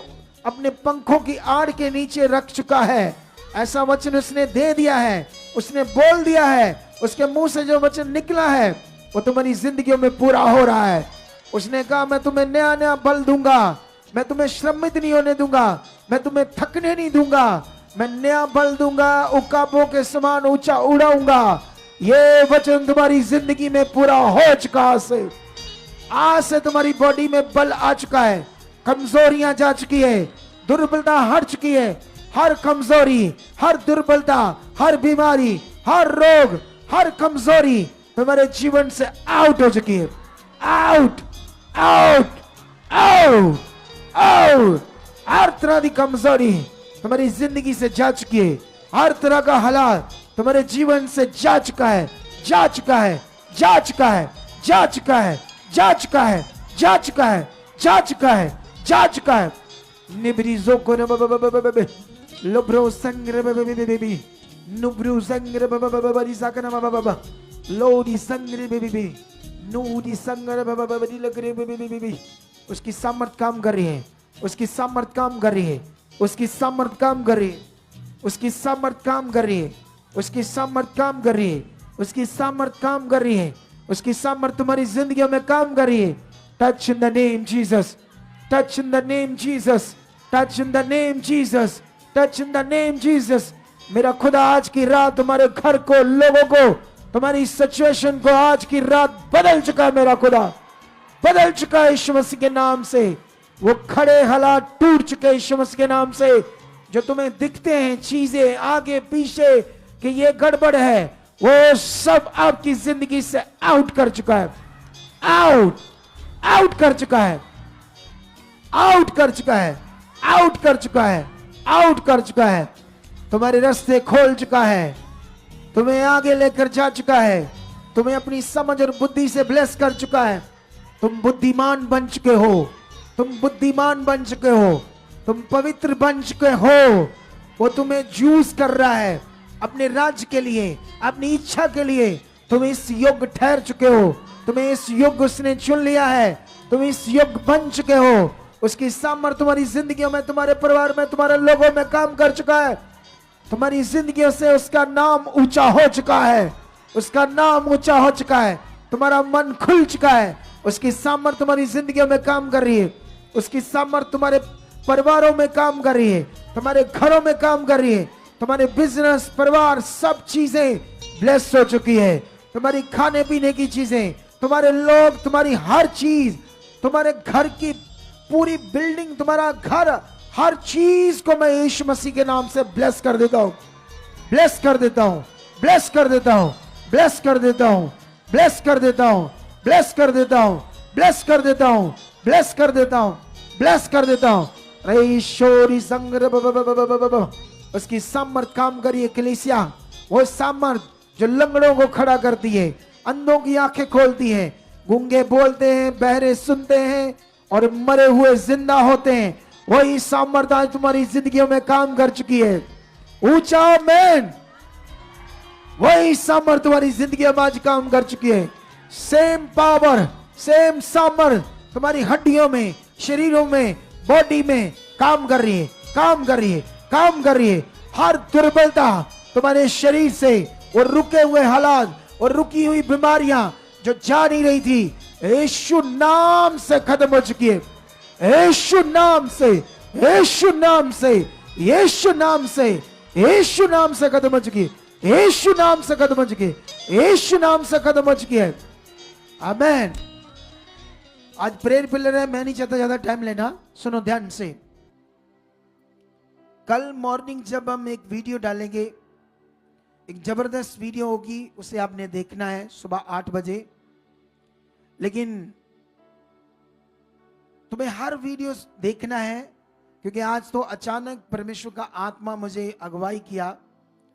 अपने पंखों की आड़ के नीचे रख चुका है। ऐसा वचन उसने दे दिया है, उसने बोल दिया है। उसके मुंह से जो वचन निकला है वो तुम्हारी जिंदगियों में पूरा हो रहा है। उसने कहा मैं तुम्हें नया नया बल दूंगा, मैं तुम्हें श्रमित नहीं होने दूंगा, मैं तुम्हें थकने नहीं दूंगा, मैं नया बल दूंगा, उकाबों के समान ऊंचा उड़ाऊंगा। ये वचन तुम्हारी जिंदगी में पूरा हो चुका है। आज से तुम्हारी बॉडी में बल आ चुका है, कमजोरियां जा चुकी है, दुर्बलता हट चुकी है। हर कमजोरी, हर दुर्बलता, हर बीमारी, हर रोग, हर कमजोरी तुम्हारे जीवन से आउट हो चुकी है। Out out out out. हर तरह की कमजोरी तुम्हारी जिंदगी से जा चुकी है। हर तरह का हालात तुम्हारे जीवन से जा चुका है, जा चुका है, जा चुका है, जा चुका है, जा चुका है, जा चुका है, जा चुका है, जा चुका है। निब्रिजो को लोब्रो संग्र बेबी नुब्रू संग्र बबरी साकना बाबा लोडी संग्र बेबी नूडी संग्र बबरी लगरे बेबी। उसकी सामर्थ काम कर रही है, उसकी सामर्थ काम कर रही है, उसकी सामर्थ काम कर रही है, उसकी सामर्थ काम कर रही है, उसकी सामर्थ काम कर रही है, उसकी सामर्थ काम कर रही है, उसकी सामर्थ तुम्हारी जिंदगी में काम कर रही है। Touch in the name Jesus, touch in the name Jesus, touch in the name Jesus, touch in the name Jesus. मेरा खुदा आज की रात तुम्हारे घर को, लोगों को, तुम्हारी सिचुएशन को आज की रात बदल चुका है। मेरा खुदा बदल चुका है यीशु मसीह के नाम से। वो खड़े हालात टूट चुके यीशु मसीह के नाम से। जो तुम्हें दिखते हैं चीजें आगे पीछे कि ये गड़बड़ है, वो सब आपकी जिंदगी से आउट कर चुका है। आउट कर चुका है, आउट कर चुका है, आउट कर चुका है, आउट कर चुका है। तुम्हारे रास्ते खोल चुका है, तुम्हें आगे लेकर जा चुका है, तुम्हें अपनी समझ और बुद्धि से ब्लेस कर चुका है। तुम बुद्धिमान बन चुके हो, तुम बुद्धिमान बन चुके हो, तुम पवित्र बन चुके हो। वो तुम्हें जूस कर रहा है अपने राज्य के लिए, अपनी इच्छा के लिए। तुम इस योग्य ठहर चुके हो, तुम्हें इस योग्य उसने चुन लिया है, तुम इस योग्य बन चुके हो। उसकी सामर्थ्य तुम्हारी जिंदगियों में, तुम्हारे परिवार में, तुम्हारे लोगों में काम कर चुका है। तुम्हारी जिंदगियों से उसका नाम ऊंचा हो चुका है, उसका नाम ऊंचा हो चुका है। तुम्हारा मन खुल चुका है, उसकी सामर्थ्य तुम्हारी जिंदगियों में काम कर रही है, उसकी सामर्थ्य तुम्हारे परिवारों में काम कर रही है, तुम्हारे घरों में काम कर रही है। तुम्हारे बिजनेस, परिवार, सब चीजें ब्लेस हो चुकी है। तुम्हारी खाने पीने की चीजें, तुम्हारे लोग, तुम्हारी हर चीज, तुम्हारे घर की पूरी बिल्डिंग, तुम्हारा घर, हर चीज को मैं यीशु मसीह के नाम से ब्लेस कर देता हूं, ब्लेस कर देता हूं, ब्लेस कर देता हूं, ब्लेस कर देता हूं, ब्लेस कर देता हूं, ब्लेस कर देता हूं, ब्लेस कर देता हूं, ब्लेस कर देता हूं, ब्लेस कर देता हूं। ईश्वरी संग्र उसकी सामर्थ काम करिए कलीसिया। वो सामर्थ जो लंगड़ों को खड़ा करती है, अंधों की आंखें खोलती है, गूंगे बोलते हैं, बहरे सुनते हैं और मरे हुए जिंदा होते हैं, वही सामर्थ आज तुम्हारी जिंदगियों में काम कर चुकी है। ऊंचा आमीन। वही सामर्थ तुम्हारी जिंदगी में आज काम कर चुकी है। सेम पावर, सेम सामर्थ तुम्हारी हड्डियों में, शरीरों में, बॉडी में काम कर रही है, काम कर रही है, काम कर रही है। हर दुर्बलता तुम्हारे शरीर से, और रुके हुए हालात और रुकी हुई बीमारियां जो जा नहीं रही थी, यीशु नाम से खत्म हो चुकी है। यीशु नाम से, यीशु नाम से, यीशु नाम से, यीशु नाम से खत्म हो चुकी है, यीशु नाम से खत्म हो चुकी है, यीशु नाम से खत्म हो चुकी है। आमीन। आज प्रेयर पिलर है, मैं नहीं चाहता ज्यादा टाइम लेना, सुनो ध्यान से। कल मॉर्निंग जब हम एक वीडियो डालेंगे, एक जबरदस्त वीडियो होगी, उसे आपने देखना है सुबह 8 बजे। लेकिन तुम्हें हर वीडियो देखना है, क्योंकि आज तो अचानक परमेश्वर का आत्मा मुझे अगुवाई किया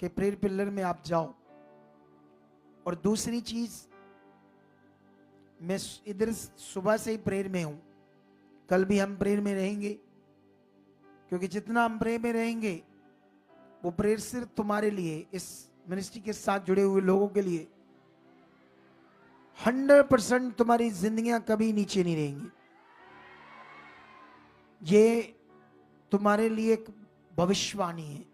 कि प्रेयर पिलर में आप जाओ। और दूसरी चीज, मैं इधर सुबह से ही प्रेयर में हूं, कल भी हम प्रेयर में रहेंगे, क्योंकि जितना हम प्रेयर में रहेंगे वो प्रेयर सिर्फ तुम्हारे लिए, इस मिनिस्ट्री के साथ जुड़े हुए लोगों के लिए। 100% तुम्हारी जिंदगियां कभी नीचे नहीं रहेंगी। ये तुम्हारे लिए एक भविष्यवाणी है।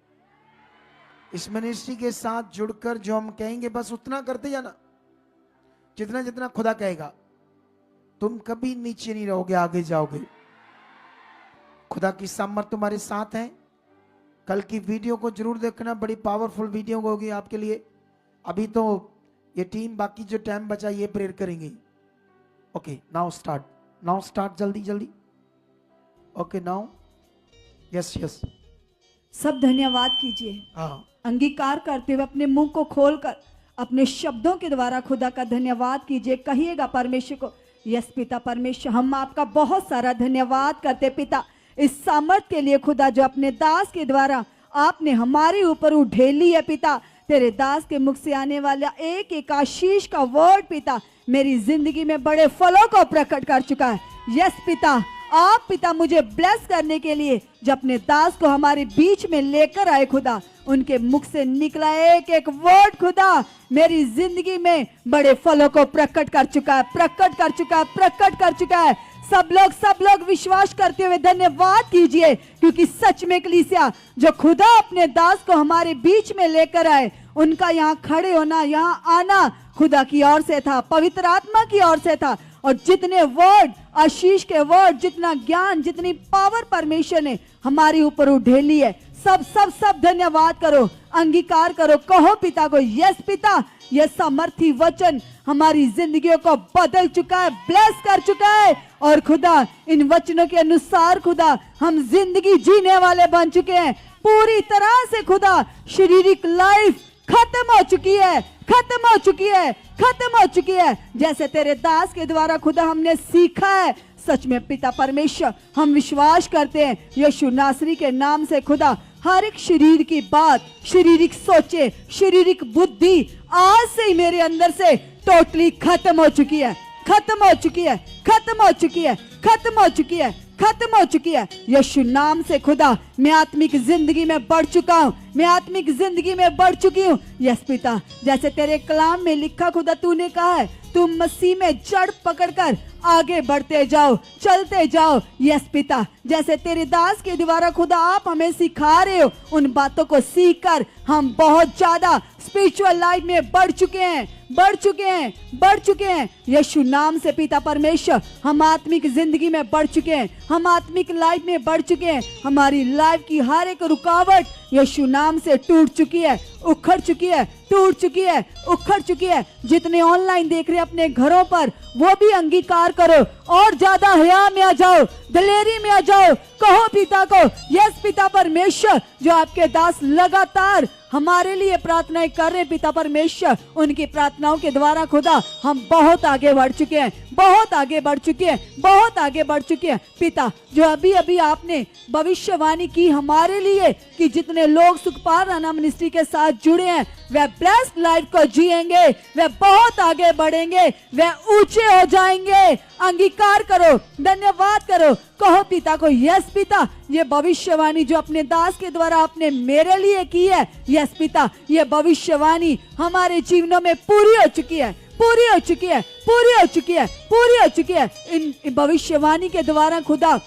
इस मिनिस्ट्री के साथ जुड़कर जो हम कहेंगे, बस उतना करते जाना, जितना जितना खुदा कहेगा। तुम कभी नीचे नहीं रहोगे, आगे जाओगे। खुदा की सामर्थ तुम्हारे साथ है। कल की वीडियो को जरूर देखना, बड़ी पावरफुल वीडियो होगी आपके लिए। अभी तो ये टीम बाकी जो टाइम बचा ये प्रेयर करेंगे। Okay, now start, now start, जल्दी जल्दी। Okay now, yes yes. सब धन्यवाद कीजिए। हाँ, अंगीकार करते हुए अपने मुंह को खोलकर अपने शब्दों के द्वारा खुदा का धन्यवाद कीजिए। कहिएगा परमेश्वर को, यस पिता परमेश्वर, हम आपका बहुत सारा धन्यवाद करते पिता, इस सामर्थ के लिए खुदा जो अपने दास के द्वारा आपने हमारे ऊपर उठेली है पिता। तेरे दास के मुख से आने वाला एक एक आशीष का वर्ड पिता मेरी जिंदगी में बड़े फलों को प्रकट कर चुका है। यस पिता, आप पिता मुझे ब्लेस करने के लिए जो अपने दास को हमारे बीच में लेकर आए खुदा, उनके मुख से निकला एक एक वर्ड खुदा मेरी जिंदगी में बड़े फलों को प्रकट कर चुका है, प्रकट कर चुका है, प्रकट कर चुका है। सब लोग विश्वास करते हुए धन्यवाद कीजिए, क्योंकि सच में कलीसिया जो खुदा अपने दास को हमारे बीच में लेकर आए, उनका यहाँ खड़े होना, यहाँ आना खुदा की ओर से था, पवित्र आत्मा की ओर से था। और जितने वर्ड, आशीष के वर्ड, जितना ज्ञान, जितनी पावर परमेश्वर ने हमारे ऊपर उधेली है, सब सब सब धन्यवाद करो। अंगीकार करो, कहो पिता को, यस पिता, यह सामर्थी वचन हमारी जिंदगियों को बदल चुका है, ब्लेस कर चुका है। और खुदा इन वचनों के अनुसार खुदा हम जिंदगी जीने वाले बन चुके हैं। पूरी तरह से खुदा शारीरिक लाइफ खत्म हो चुकी है, खत्म हो चुकी है, खत्म हो चुकी है। जैसे तेरे दास के द्वारा खुदा हमने सीखा है, सच में पिता परमेश्वर हम विश्वास करते हैं यीशु नासरी के नाम से खुदा हर एक शरीर की बात, शारीरिक सोचे, शारीरिक बुद्धि आज से ही मेरे अंदर से टोटली खत्म हो चुकी है, खत्म हो चुकी है, खत्म हो चुकी है, खत्म हो चुकी है, खत्म हो चुकी है। यीशु नाम से खुदा मैं आत्मिक जिंदगी में बढ़ चुका हूँ, मैं आत्मिक जिंदगी में बढ़ चुकी हूँ। यस पिता, जैसे तेरे कलाम में लिखा खुदा तूने कहा है तुम मसीह में जड़ पकड़कर आगे बढ़ते जाओ, चलते जाओ। यस पिता, जैसे तेरे दास के द्वारा खुदा आप हमें सिखा रहे हो, उन बातों को सीख कर हम बहुत ज्यादा स्पिरिचुअल लाइफ में बढ़ चुके हैं, बढ़ चुके हैं, बढ़ चुके हैं। यीशु नाम से पिता परमेश्वर हम आत्मिक जिंदगी में बढ़ चुके हैं, हम आत्मिक लाइफ में बढ़ चुके हैं। हमारी लाइफ की हर एक रुकावट यीशु नाम से टूट चुकी है, उखड़ चुकी है, टूट चुकी है, उखड़ चुकी है। जितने ऑनलाइन देख रहे अपने घरों पर वो भी अंगीकार करो और ज्यादा हया में आ जाओ, दिलेरी में आ जाओ, कहो पिता को, यस पिता परमेश्वर जो आपके दास लगातार हमारे लिए प्रार्थनाएं कर रहे हैं पिता परमेश्वर, उनकी प्रार्थनाओं के द्वारा खुदा हम बहुत आगे बढ़ चुके हैं, बहुत आगे बढ़ चुके हैं, बहुत आगे बढ़ चुके हैं। पिता जो अभी अभी आपने भविष्यवाणी की हमारे लिए कि जितने लोग सुखपाल राणा मिनिस्ट्री के साथ जुड़े हैं वह ब्लेस्ड लाइफ को जिएंगे, वह बहुत आगे बढ़ेंगे, वह ऊंचे हो जाएंगे। अंगीकार करो, धन्यवाद करो, कहो पिता को, यस पिता, ये भविष्यवाणी जो अपने दास के द्वारा आपने मेरे लिए की है, यस पिता, ये भविष्यवाणी हमारे जीवनों में पूरी हो चुकी है, पूरी हो चुकी है, पूरी हो चुकी है, पूरी हो चुकी है। इन भविष्यवाणी के द्वारा खुदा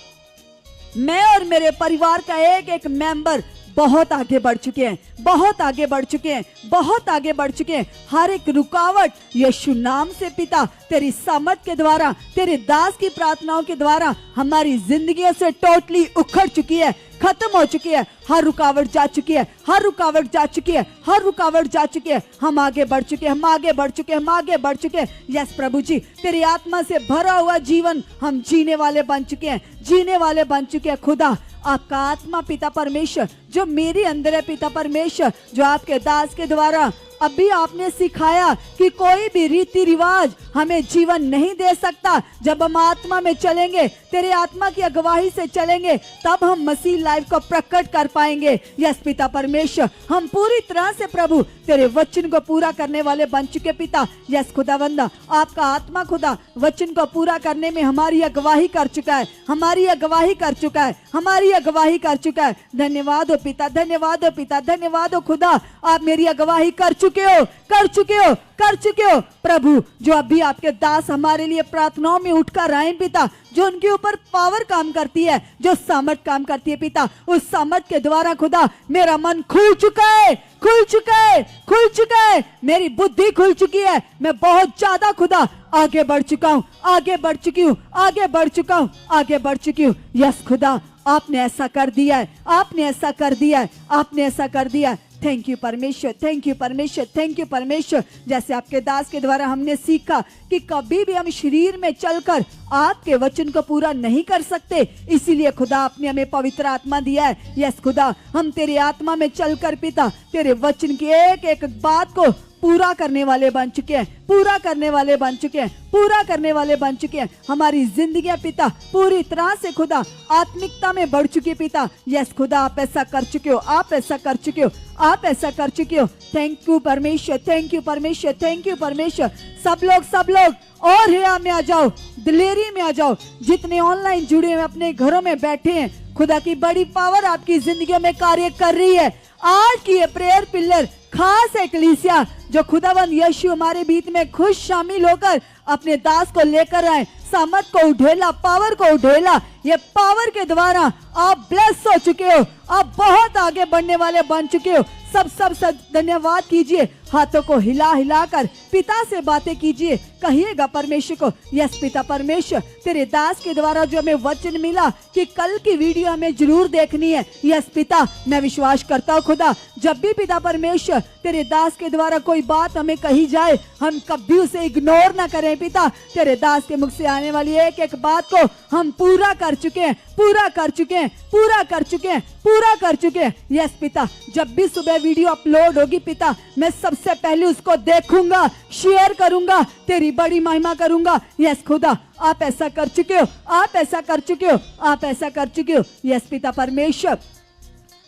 मैं और मेरे परिवार का एक एक मेंबर बहुत आगे बढ़ चुके हैं, बहुत आगे बढ़ चुके हैं, बहुत आगे बढ़ चुके हैं। हर एक रुकावट यीशु नाम से पिता तेरी सामर्थ के द्वारा, तेरे दास की प्रार्थनाओं के द्वारा हमारी जिंदगियों से टोटली उखड़ चुकी है, खत्म हो चुकी है। हर रुकावट जा चुकी है, हर रुकावट जा चुकी है, हर रुकावट जा चुकी है। हम आगे बढ़ चुके हैं, हम आगे बढ़ चुके हैं, हम आगे बढ़ चुके हैं। यस प्रभु जी, तेरी आत्मा से भरा हुआ जीवन हम जीने वाले बन चुके हैं, जीने वाले बन चुके हैं। खुदा आपका आत्मा पिता परमेश्वर जो मेरे अंदर है पिता परमेश्वर, जो आपके दास के द्वारा अभी आपने सिखाया कि कोई भी रीति रिवाज हमें जीवन नहीं दे सकता। जब हम आत्मा में चलेंगे, तेरे आत्मा की अगुवाई से चलेंगे, तब हम मसीह लाइफ को प्रकट कर पाएंगे। यस पिता परमेश्वर, हम पूरी तरह से प्रभु तेरे वचन को पूरा करने वाले बन चुके पिता। यस खुदावंदा, आपका आत्मा खुदा वचन को पूरा करने में हमारी अगुवाई कर चुका है, हमारी अगुवाई कर चुका है, हमारी अगुवाई कर चुका है। धन्यवाद हो पिता, धन्यवाद हो पिता, धन्यवाद हो खुदा, आप मेरी अगुवाई कर चुके हो, कर चुके हो, कर चुके हो प्रभु। जो अभी आपके दास हमारे लिए प्रार्थनाओं में उठकर आए पिता, जो उनके ऊपर पावर काम करती है, जो सामर्थ काम करती है पिता, उस सामर्थ के द्वारा खुदा मेरा मन खुल चुका है, खुल चुका है, खुल चुका है, मेरी बुद्धि खुल चुकी है। मैं बहुत ज्यादा खुदा आगे बढ़ चुका हूँ, आगे बढ़ चुकी हूँ, आगे बढ़ चुका हूँ, आगे बढ़ चुकी हूँ। यस खुदा, आपने ऐसा कर दिया है, आपने ऐसा कर दिया है, आपने ऐसा कर दिया है। थैंक यू परमेश्वर, थैंक यू परमेश्वर, थैंक यू परमेश्वर। जैसे आपके दास के द्वारा हमने सीखा कि कभी भी हम शरीर में चलकर आपके वचन को पूरा नहीं कर सकते, इसीलिए खुदा आपने हमें पवित्र आत्मा दिया है। यस खुदा, हम तेरे आत्मा में चलकर पिता तेरे वचन की एक एक बात को पूरा करने वाले बन चुके हैं, पूरा करने वाले बन चुके हैं, पूरा करने वाले बन चुके हैं। हमारी जिंदगियां पिता पूरी तरह से खुदा आत्मिकता में बढ़ चुकी है पिता। यस खुदा, आप ऐसा कर चुके हो, आप ऐसा कर चुके हो, आप ऐसा कर चुके हो। थैंक यू परमेश्वर, थैंक यू परमेश्वर, थैंक यू परमेश्वर। सब लोग और हया में आ जाओ, दिलेरी में आ जाओ। जितने ऑनलाइन जुड़े हुए अपने घरों में बैठे हैं, खुदा की बड़ी पावर आपकी जिंदगी में कार्य कर रही है। आज की ये प्रेयर पिलर खास एकलीसिया जो खुदावंद यीशु हमारे बीच में खुश शामिल होकर अपने दास को लेकर आए, सामर्थ को उठेला, पावर को उठेला। ये पावर के द्वारा आप ब्लेस हो चुके हो, आप बहुत आगे बढ़ने वाले बन चुके हो। सब धन्यवाद कीजिए, हाथों को हिला हिला कर पिता से बातें कीजिए, कहिएगा परमेश्वर को, यस पिता परमेश्वर, तेरे दास के द्वारा जो हमें वचन मिला कि कल की वीडियो हमें जरूर देखनी है। यस पिता, मैं विश्वास करता हूँ खुदा, जब भी पिता परमेश्वर तेरे दास के द्वारा कोई बात हमें कही जाए, हम कभी उसे इग्नोर ना करें पिता। तेरे दास के मुख से आने वाली एक एक बात को हम पूरा कर चुके हैं, पूरा कर चुके हैं, पूरा कर चुके हैं, पूरा कर चुके हैं। यस पिता, जब भी सुबह वीडियो अपलोड होगी पिता, मैं सबसे पहले उसको देखूंगा, शेयर करूंगा, तेरी बड़ी महिमा करूंगा। यस खुदा, आप ऐसा कर चुके हो, आप ऐसा कर चुके हो, आप ऐसा कर चुके हो। यस पिता परमेश्वर,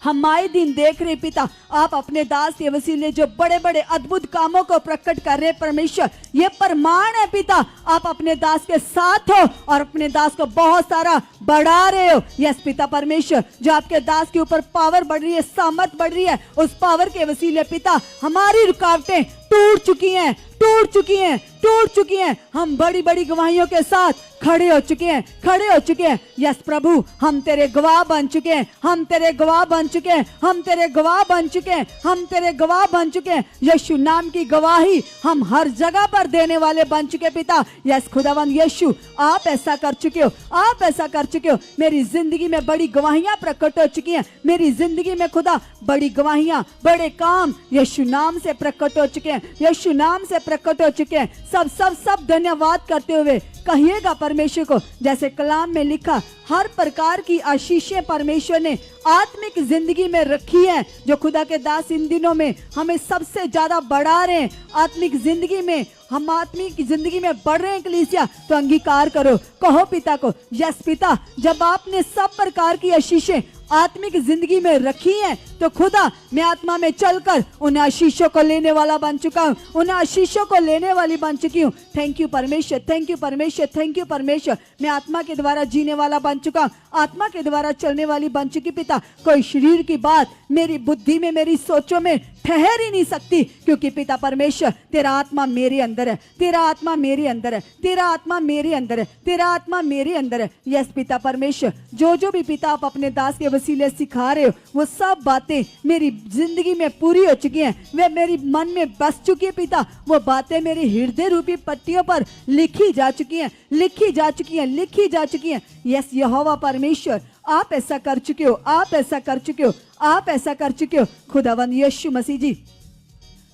हम आए दिन देख रहे पिता, आप अपने दास के वसीले जो बड़े बड़े अद्भुत कामों को प्रकट कर रहे परमेश्वर, ये प्रमाण है पिता, आप अपने दास के साथ हो और अपने दास को बहुत सारा बढ़ा रहे हो। यस पिता परमेश्वर, जो आपके दास के ऊपर पावर बढ़ रही है, सामर्थ बढ़ रही है, उस पावर के वसीले पिता हमारी रुकावटें टूट चुकी हैं, टूट चुकी हैं, टूट चुकी हैं। हम बड़ी बड़ी गवाहियों के साथ खड़े हो चुके हैं, खड़े हो चुके हैं। यस प्रभु, हम तेरे गवाह बन चुके हैं, हम तेरे गवाह बन चुके हैं, हम तेरे गवाह बन चुके हैं, हम तेरे गवाह बन चुके हैं। यीशु नाम की गवाही हम हर जगह पर देने वाले बन चुके पिता। यस खुदावंद यीशु, आप ऐसा कर चुके हो, आप ऐसा कर चुके हो। मेरी जिंदगी में बड़ी गवाहियां प्रकट हो चुकी हैं, मेरी जिंदगी में खुदा बड़ी गवाहियां, बड़े काम यीशु नाम से प्रकट हो चुके हैं, यीशु नाम से प्रकट हो चुके हैं। सब सब सब धन्यवाद करते हुए कहिएगा परमेश्वर को, जैसे कलाम में लिखा, हर प्रकार की आशीषें परमेश्वर ने आत्मिक जिंदगी में रखी है। जो खुदा के दास इन दिनों में हमें सबसे ज्यादा बढ़ा रहे हैं आत्मिक जिंदगी में, हम आत्मिक जिंदगी में बढ़ रहे हैं कलीसिया, तो अंगीकार करो, कहो पिता को, यस पिता, जब आपने सब प्रकार की आशीषें आत्मिक जिंदगी में रखी हैं, तो खुदा मैं आत्मा में चलकर उन आशीषों को लेने वाला बन चुका हूँ, उन आशीषों को लेने वाली बन चुकी हूँ। थैंक यू परमेश्वर, थैंक यू परमेश्वर, थैंक यू परमेश्वर। मैं आत्मा के द्वारा जीने वाला बन चुका हूँ, आत्मा के द्वारा चलने वाली बन चुकी पिता। कोई शरीर की बात मेरी बुद्धि में, मेरी सोचों में ठहर ही नहीं सकती, क्योंकि पिता परमेश्वर तेरा आत्मा मेरे अंदर है, तेरा आत्मा मेरे अंदर है, तेरा आत्मा मेरे अंदर है, तेरा आत्मा मेरे अंदर है। यस पिता परमेश्वर, जो जो भी पिता आप अपने दास के वसीले सिखा रहे हो, वो सब बातें मेरी जिंदगी में पूरी हो चुकी हैं, वे मेरी मन में बस चुकी है पिता। वो बातें मेरी हृदय रूपी पट्टियों पर लिखी जा चुकी हैं, लिखी जा चुकी हैं, लिखी जा चुकी हैं। यस यहोवा परमेश्वर, आप ऐसा कर चुके हो, आप ऐसा कर चुके हो, आप ऐसा कर चुके हो। खुदावंद यीशु मसीह जी,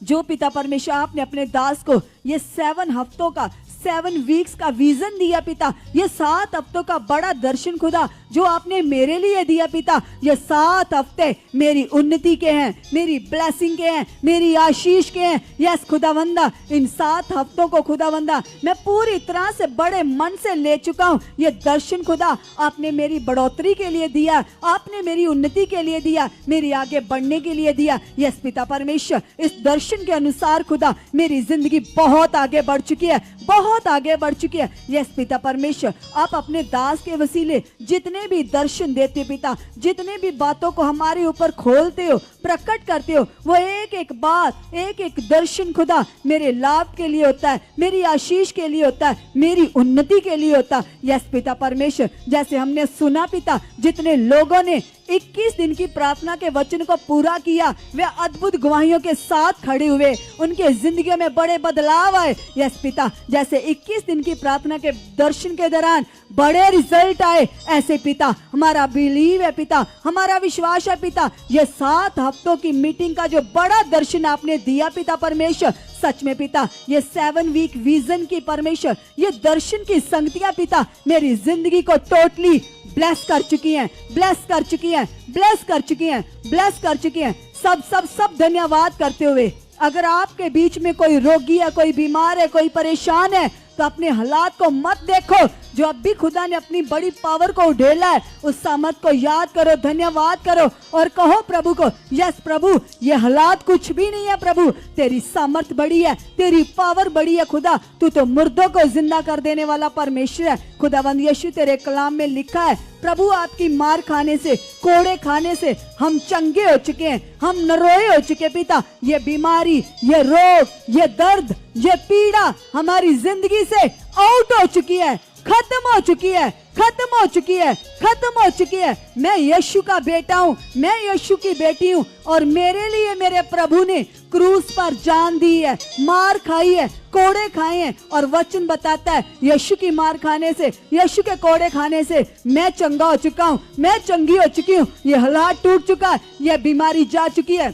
जो पिता परमेश्वर आपने अपने दास को ये 7 हफ्तों का, 7 वीक्स का विजन दिया पिता, ये 7 हफ्तों का बड़ा दर्शन खुदा जो आपने मेरे लिए दिया पिता, ये 7 हफ्ते मेरी उन्नति के हैं, मेरी ब्लेसिंग के हैं, मेरी आशीष के हैं। यस खुदावंदा, इन 7 हफ्तों को खुदावंदा मैं पूरी तरह से बड़े मन से ले चुका हूँ। ये दर्शन खुदा आपने मेरी बढ़ोतरी के लिए दिया, आपने मेरी उन्नति के लिए दिया, मेरी आगे बढ़ने के लिए दिया। यस पिता परमेश्वर, इस दर्शन के अनुसार खुदा मेरी जिंदगी बहुत आगे बढ़ चुकी है, बहुत आगे बढ़ चुकी है। यस पिता परमेश्वर, आप अपने दास के वसीले जितने भी दर्शन देते पिता, जितने भी बातों को हमारे ऊपर खोलते हो, प्रकट करते हो, वो एक एक बात, एक एक दर्शन खुदा मेरे लाभ के लिए होता है, मेरी आशीष के लिए होता है, मेरी उन्नति के लिए होता है। यस पिता परमेश्वर, जैसे हमने सुना पिता, जितने लोगों ने 21 दिन की प्रार्थना के वचन को पूरा किया, वे अद्भुत गवाहियों के साथ खड़े हुए, उनके जिंदगियों में बड़े बदलाव आए। यस पिता, जैसे 21 दिन की प्रार्थना के दर्शन के दौरान बड़े रिजल्ट आए, ऐसे पिता हमारा बिलीव है पिता, हमारा विश्वास है पिता, ये 7 हफ्तों की मीटिंग का जो बड़ा दर्शन आपने दिया पिता परमेश्वर, सच में पिता ये 7 वीक विजन की परमेश्वर, ये दर्शन की संगतियां पिता मेरी जिंदगी को टोटली ब्लेस कर चुकी हैं, ब्लेस कर चुकी हैं, ब्लेस कर चुकी हैं, ब्लेस कर चुकी हैं। सब सब सब धन्यवाद करते हुए, अगर आपके बीच में कोई रोगी है, कोई बीमार है, कोई परेशान है, तो अपने हालात को मत देखो, जो अब भी खुदा ने अपनी बड़ी पावर को उड़ेला है, उस सामर्थ को याद करो, धन्यवाद करो और कहो प्रभु को, यस प्रभु ये हालात कुछ भी नहीं है प्रभु, तेरी सामर्थ बड़ी है, तेरी पावर बड़ी है खुदा, तू तो मुर्दों को जिंदा कर देने वाला परमेश्वर है। खुदावंद यीशु, तेरे कलाम में लिखा है प्रभु आपकी मार खाने से, कोड़े खाने से हम चंगे हो चुके हैं, हम नरोए हो चुके पिता। ये बीमारी, ये रोग, ये दर्द, ये पीड़ा हमारी जिंदगी से आउट हो चुकी है, खत्म हो चुकी है, खत्म हो चुकी है, खत्म हो चुकी है। मैं यीशु का बेटा हूँ, मैं यीशु की बेटी हूँ और मेरे लिए मेरे प्रभु ने क्रूस पर जान दी है, मार खाई है, कोड़े खाए हैं। और वचन बताता है यीशु की मार खाने से, यीशु के कोड़े खाने से मैं चंगा हो चुका हूँ, मैं चंगी हो चुकी हूँ। ये हालात टूट चुका है, ये बीमारी जा चुकी है।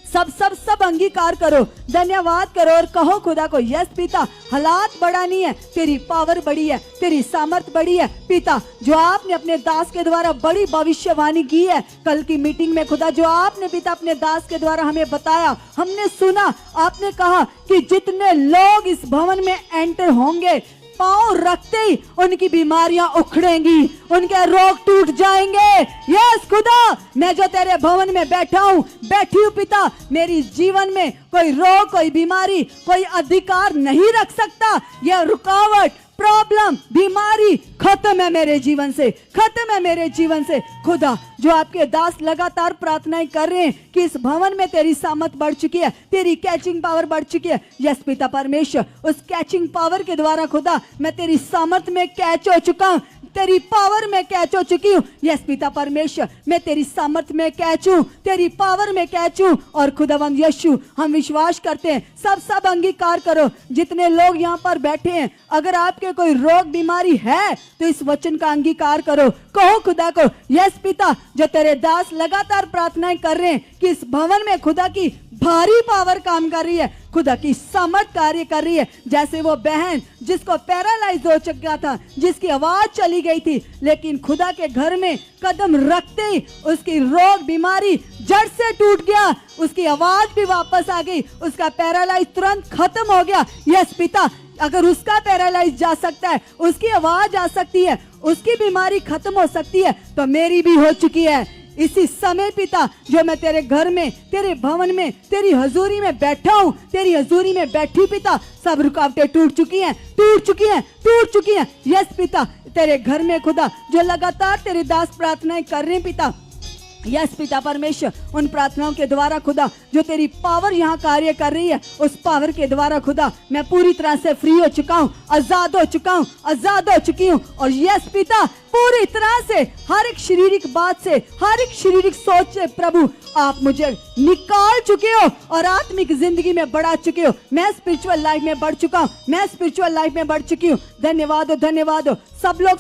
सब अंगीकार करो, धन्यवाद करो और कहो खुदा को, यस पिता, हालात बड़ा नहीं है, तेरी पावर बड़ी है, तेरी सामर्थ बड़ी है पिता। जो आपने अपने दास के द्वारा बड़ी भविष्यवाणी की है कल की मीटिंग में खुदा, जो आपने पिता अपने दास के द्वारा हमें बताया, हमने सुना। आपने कहा कि जितने लोग इस भवन में एंटर होंगे, पांव रखते ही उनकी बीमारियां उखड़ेंगी, उनके रोग टूट जाएंगे। यस खुदा, मैं जो तेरे भवन में बैठा हूँ, बैठी हूँ पिता, मेरी जीवन में कोई रोग, कोई बीमारी, कोई अधिकार नहीं रख सकता। यह रुकावट, प्रॉब्लम, बीमारी खत्म है मेरे जीवन से, खत्म है मेरे जीवन से। खुदा, जो आपके दास लगातार प्रार्थनाएं कर रहे हैं कि इस भवन में तेरी सामर्थ बढ़ चुकी है, तेरी कैचिंग पावर बढ़ चुकी है। यस पिता परमेश्वर, उस कैचिंग पावर के द्वारा खुदा मैं तेरी सामर्थ में कैच हो चुका हूँ, तेरी पावर में कैच हो चुकी हूँ। यस पिता परमेश्वर, मैं तेरी सामर्थ में कैच हूँ, तेरी पावर में कैच हूँ। और खुदावंद यीशु, हम विश्वास करते हैं, सब अंगीकार करो। जितने लोग यहाँ पर बैठे हैं, अगर आपके कोई रोग बीमारी है तो इस वचन का अंगीकार करो, कहो खुदा को, यस पिता, जो तेरे दास लगातार प्रार्थनाएं कर रहे हैं कि इस भवन में खुदा की भारी पावर काम कर रही है, खुदा की समझ कार्य कर रही है। जैसे वो बहन जिसको पैरालाइज हो चुका था, जिसकी आवाज चली गई थी, लेकिन खुदा के घर में कदम रखते ही उसकी रोग बीमारी जड़ से टूट गया, उसकी आवाज भी वापस आ गई, उसका पैरालाइज तुरंत खत्म हो गया। यस पिता, अगर उसका पैरालाइज जा सकता है, उसकी आवाज आ सकती है, उसकी बीमारी खत्म हो सकती है, तो मेरी भी हो चुकी है। इसी समय पिता, जो मैं तेरे घर में, तेरे भवन में, तेरी हजूरी में बैठा हूँ, तेरी हजूरी में बैठी पिता, सब रुकावटें टूट चुकी हैं, टूट चुकी हैं, टूट चुकी हैं। यस पिता, तेरे घर में खुदा जो लगातार तेरे दास प्रार्थनाएं कर रहे हैं पिता, यस पिता परमेश्वर, उन प्रार्थनाओं के द्वारा खुदा जो तेरी पावर यहाँ कार्य कर रही है, उस पावर के द्वारा खुदा मैं पूरी तरह से फ्री हो चुका हूँ, आजाद हो चुका हूँ, आजाद हो चुकी हूँ। और यस पिता, पूरी तरह से हर एक शारीरिक बात से, हर एक शारीरिक सोच से प्रभु आप मुझे निकाल चुके हो और आत्मिक जिंदगी में बढ़ा चुके हो। मैं स्पिरिचुअल लाइफ में बढ़ चुका हूँ, मैं स्पिरिचुअल लाइफ में बढ़ चुकी हूँ। धन्यवाद हो, धन्यवाद हो। सब लोग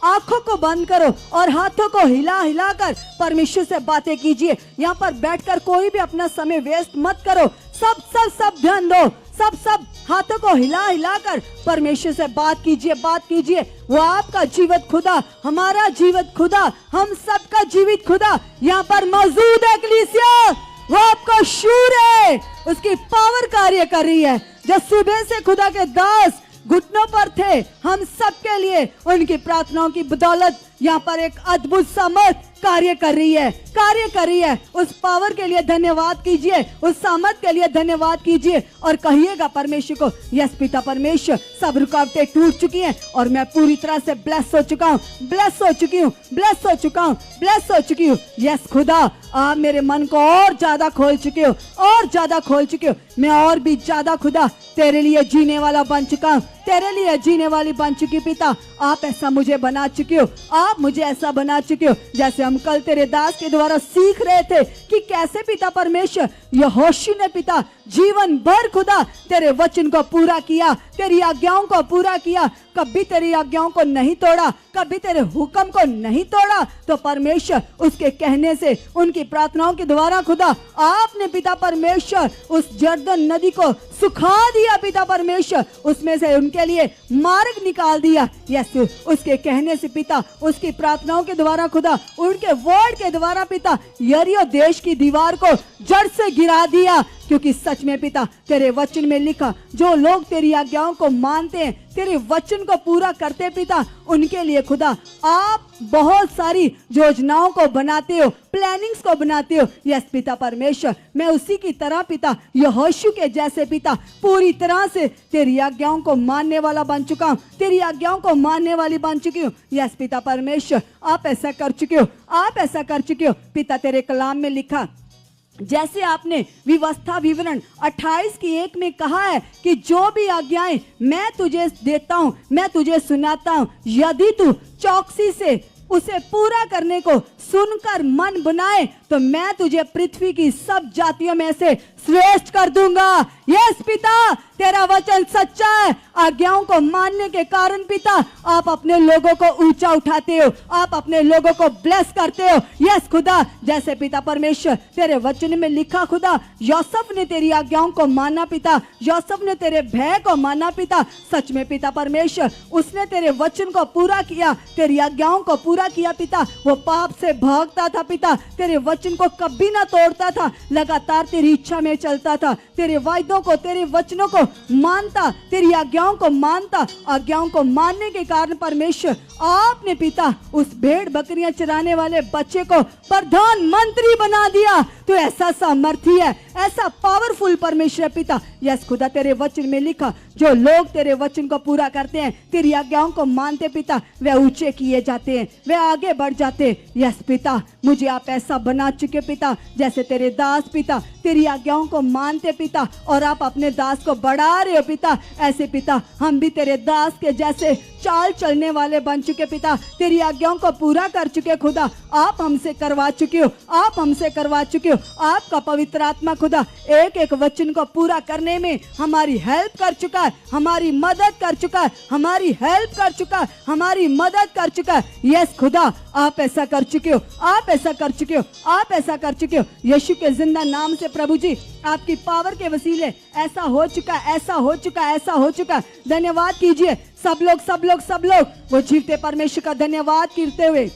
आंखों को बंद करो और हाथों को हिला हिला कर परमेश्वर से बातें कीजिए। यहाँ पर बैठकर कोई भी अपना समय वेस्ट मत करो। सब ध्यान दो, सब हाथों को हिला हिला कर परमेश्वर से बात कीजिए, बात कीजिए। वो आपका जीवित खुदा, हमारा जीवित खुदा, हम सबका जीवित खुदा यहाँ पर मौजूद है। कलीसिया, वो आपका शूर है, उसकी पावर कार्य कर रही है। जो सुबह से खुदा के दास घुटनों पर थे, हम सबके लिए उनकी प्रार्थनाओं की बदौलत यहाँ पर एक अद्भुत सामर्थ कार्य कर रही है, कार्य कर रही है। उस पावर के लिए धन्यवाद कीजिए, उस सामर्थ के लिए धन्यवाद कीजिए और कहिएगा परमेश्वर को, यस पिता परमेश्वर, सब रुकावटें टूट चुकी हैं और मैं पूरी तरह से ब्लेस हो चुका हूँ, ब्लेस हो चुकी हूँ, ब्लेस हो चुका हूँ, ब्लेस हो चुकी हूँ। यस खुदा, आप मेरे मन को और ज्यादा खोल चुके हो, और ज्यादा खोल चुके हो। मैं और भी ज्यादा खुदा तेरे लिए जीने वाला बन चुका हूँ, तेरे लिए जीने वाली बन चुकी। पिता, आप ऐसा मुझे बना चुके हो, आप मुझे ऐसा बना चुके हो। जैसे हम कल तेरे दास के द्वारा सीख रहे थे कि कैसे पिता परमेश्वर यहोशू ने पिता जीवन भर खुदा तेरे वचन को पूरा किया, तेरी आज्ञाओं को पूरा किया, कभी तेरी आज्ञाओं को नहीं तोड़ा, कभी तेरे हुक्म को नहीं तोड़ा। तो परमेश्वर उसके कहने से, उनकी प्रार्थनाओं के द्वारा खुदा आपने पिता परमेश्वर उस जर्दन नदी को सुखा दिया पिता परमेश्वर, उसमें से उनके लिए मार्ग निकाल दिया। यस, उसके कहने से पिता, उसकी प्रार्थनाओं के द्वारा खुदा, उनके वर्ड के द्वारा पिता यरीहो देश की दीवार को जड़ से गिरा दिया। क्योंकि सच में पिता तेरे वचन में लिखा, जो लोग तेरी आज्ञाओं को मानते हैं, तेरे वचन को पूरा करते पिता, उनके लिए खुदा आप बहुत सारी योजनाओं को बनाते हो, प्लानिंग्स को बनाते हो। यस पिता परमेश्वर, मैं उसी की तरह पिता यहोशू के जैसे पिता पूरी तरह से तेरी आज्ञाओं को मानने वाला बन चुका हूँ, तेरी आज्ञाओं को मानने वाली बन चुकी हूँ। यस पिता परमेश्वर, आप ऐसा कर चुके हो, आप ऐसा कर चुके हो। पिता तेरे कलाम में लिखा जैसे आपने व्यवस्था विवरण 28 की 1 में कहा है कि जो भी आज्ञाएं मैं तुझे देता हूं, मैं तुझे सुनाता हूं, यदि तू चौकसी से उसे पूरा करने को सुनकर मन बनाए तो मैं तुझे पृथ्वी की सब जातियों में से श्रेष्ठ कर दूंगा। यस पिता, तेरा वचन सच्चा है। आज्ञाओं को मानने के कारण पिता आप अपने लोगों को ऊंचा उठाते हो, आप अपने लोगों को ब्लेस करते हो। यस खुदा, जैसे पिता परमेश्वर तेरे वचन में लिखा खुदा, यूसुफ ने तेरी आज्ञाओं को माना पिता, यूसुफ ने तेरे भय को माना पिता। सच में पिता परमेश्वर उसने तेरे वचन को पूरा किया, तेरी आज्ञाओं को पूरा किया पिता। वो पाप से भागता था पिता, तेरे वचन को कभी ना तोड़ता था, लगातार तेरी इच्छा में चलता था, तेरे वायदों को, तेरे वचनों को मानता, तेरी आज्ञाओं को मानता। आज्ञाओं को मानने के कारण परमेश्वर आपने पिता उस भेड़ बकरियां चराने वाले बच्चे को प्रधानमंत्री बना दिया। तो ऐसा सामर्थी है, ऐसा पावरफुल परमेश्वर पिता। यस खुदा, तेरे वचन में लिखा जो लोग तेरे वचन को पूरा करते हैं, तेरी आज्ञाओं को मानते पिता, वे ऊंचे किए जाते हैं, वे आगे बढ़ जाते हैं। यस पिता, मुझे आप ऐसा बना चुके पिता, जैसे तेरे दास पिता तेरी आज्ञाओं को मानते पिता, और आप अपने दास को बढ़ा रहे हो पिता। ऐसे पिता हम भी तेरे दास के जैसे चाल चलने वाले बन चुके पिता, तेरी आज्ञाओं को पूरा कर चुके खुदा। आप हमसे करवा चुके हो, आप हमसे करवा चुके हो। आपका पवित्र आत्मा खुदा एक एक वचन को पूरा करने में हमारी हेल्प कर चुका है, हमारी मदद कर चुका है, हमारी हेल्प कर चुका है, हमारी मदद कर चुका है। यस खुदा, आप ऐसा कर चुके हो, आप ऐसा कर चुके हो, आप ऐसा कर चुके हो। यीशु के जिंदा नाम से प्रभु जी, आपकी पावर के वसीले ऐसा हो चुका, ऐसा हो चुका, ऐसा हो चुका। धन्यवाद कीजिए सब लोग, सब लोग, सब लोग वो जीवते परमेश्वर का धन्यवाद करते हुए,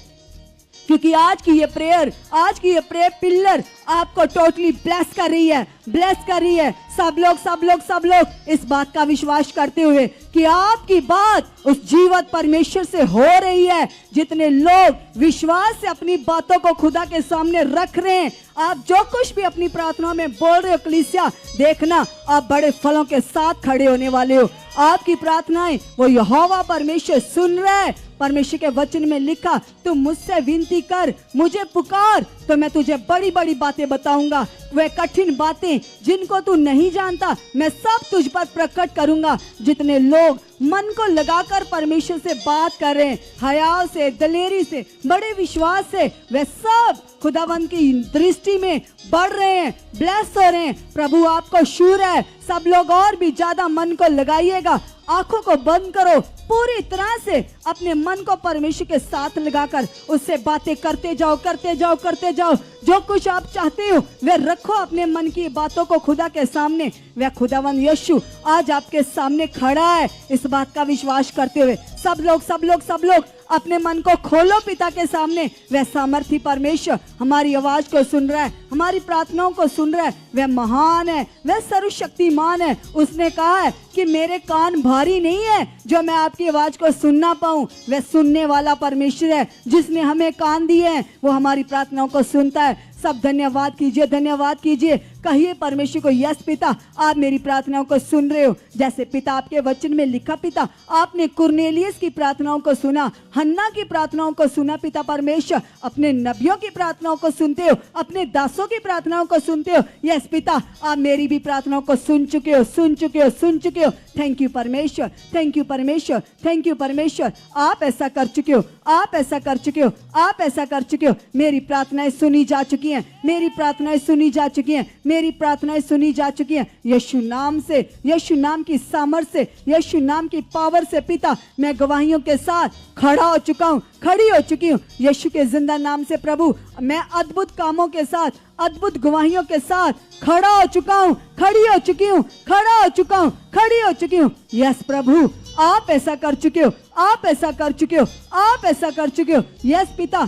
क्योंकि आज की ये प्रेयर पिलर आपको टोटली ब्लेस कर रही है, ब्लेस कर रही है। सब लोग, सब लोग, सब लोग इस बात का विश्वास करते हुए कि आपकी बात उस जीवित परमेश्वर से हो रही है। जितने लोग विश्वास से अपनी बातों को खुदा के सामने रख रहे हैं, आप जो कुछ भी अपनी प्रार्थना में बोल रहे हो कलीसिया, देखना आप बड़े फलों के साथ खड़े होने वाले हो। आपकी प्रार्थनाएं वो यहोवा परमेश्वर सुन रहा है। परमेश्वर के वचन में लिखा, तू मुझसे विनती कर, मुझे पुकार, तो मैं तुझे बड़ी बड़ी बातें बताऊंगा। वे कठिन बातें जिनको तू नहीं जानता, मैं सब तुझ पर प्रकट करूंगा। जितने लोग मन को लगाकर परमेश्वर से बात कर रहे हैं, हया से, दलेरी से, बड़े विश्वास से, वे सब खुदावंत की दृष्टि में बढ़ रहे हैं, ब्लेस हो रहे हैं। प्रभु आपको शूर है। सब लोग और भी ज्यादा मन को लगाइएगा, आंखों को बंद करो, पूरी तरह से अपने मन को परमेश्वर के साथ लगाकर उससे बातें करते जाओ, करते जाओ, करते जाओ। जो कुछ आप चाहते हो वे रखो अपने मन की बातों को खुदा के सामने। वह खुदावन यीशु आज आपके सामने खड़ा है, इस बात का विश्वास करते हुए सब लोग, सब लोग, सब लोग अपने मन को खोलो पिता के सामने। वह सामर्थी परमेश्वर हमारी आवाज को सुन रहा है, हमारी प्रार्थनाओं को सुन रहा है। वह महान है, वह सर्वशक्तिमान है। उसने कहा है कि मेरे कान भारी नहीं है जो मैं आपकी आवाज को सुनना पाऊं। वह सुनने वाला परमेश्वर है, जिसने हमें कान दिए हैं, वो हमारी प्रार्थनाओं को सुनता है। सब धन्यवाद कीजिए, धन्यवाद कीजिए। कहिए परमेश्वर को, यस पिता, आप मेरी प्रार्थनाओं को सुन रहे हो। जैसे पिता आपके वचन में लिखा, पिता आपने कुरनेलियस की प्रार्थनाओं को सुना, हन्ना की प्रार्थनाओं को सुना। पिता परमेश्वर अपने नबियों की प्रार्थनाओं को सुनते हो, अपने दासों की प्रार्थनाओं को सुनते हो। यस पिता, आप मेरी भी प्रार्थनाओं को सुन चुके हो, सुन चुके हो, सुन चुके हो। थैंक यू परमेश्वर, थैंक यू परमेश्वर, थैंक यू परमेश्वर। आप ऐसा कर चुके हो, आप ऐसा कर चुके हो, आप ऐसा कर चुके हो। मेरी प्रार्थनाएं सुनी जा चुकी हैं, मेरी प्रार्थनाएं सुनी जा चुकी हैं, मेरी प्रार्थनाएं सुनी जा चुकी हैं। यीशु नाम से, यीशु नाम की सामर्थ से, यीशु नाम की पावर से पिता मैं गवाहियों के साथ खड़ा हो चुका हूँ, खड़ी हो चुकी हूँ। यीशु के जिंदा नाम से प्रभु मैं अद्भुत कामों के साथ, अद्भुत गवाहियों के साथ खड़ा हो चुका हूँ, खड़ी हो चुकी हूँ, खड़ा हो चुका हूँ, खड़ी हो चुकी हूँ। यस प्रभु, आप ऐसा कर चुके हो, आप ऐसा कर चुके हो, आप ऐसा कर चुके हो। यस पिता,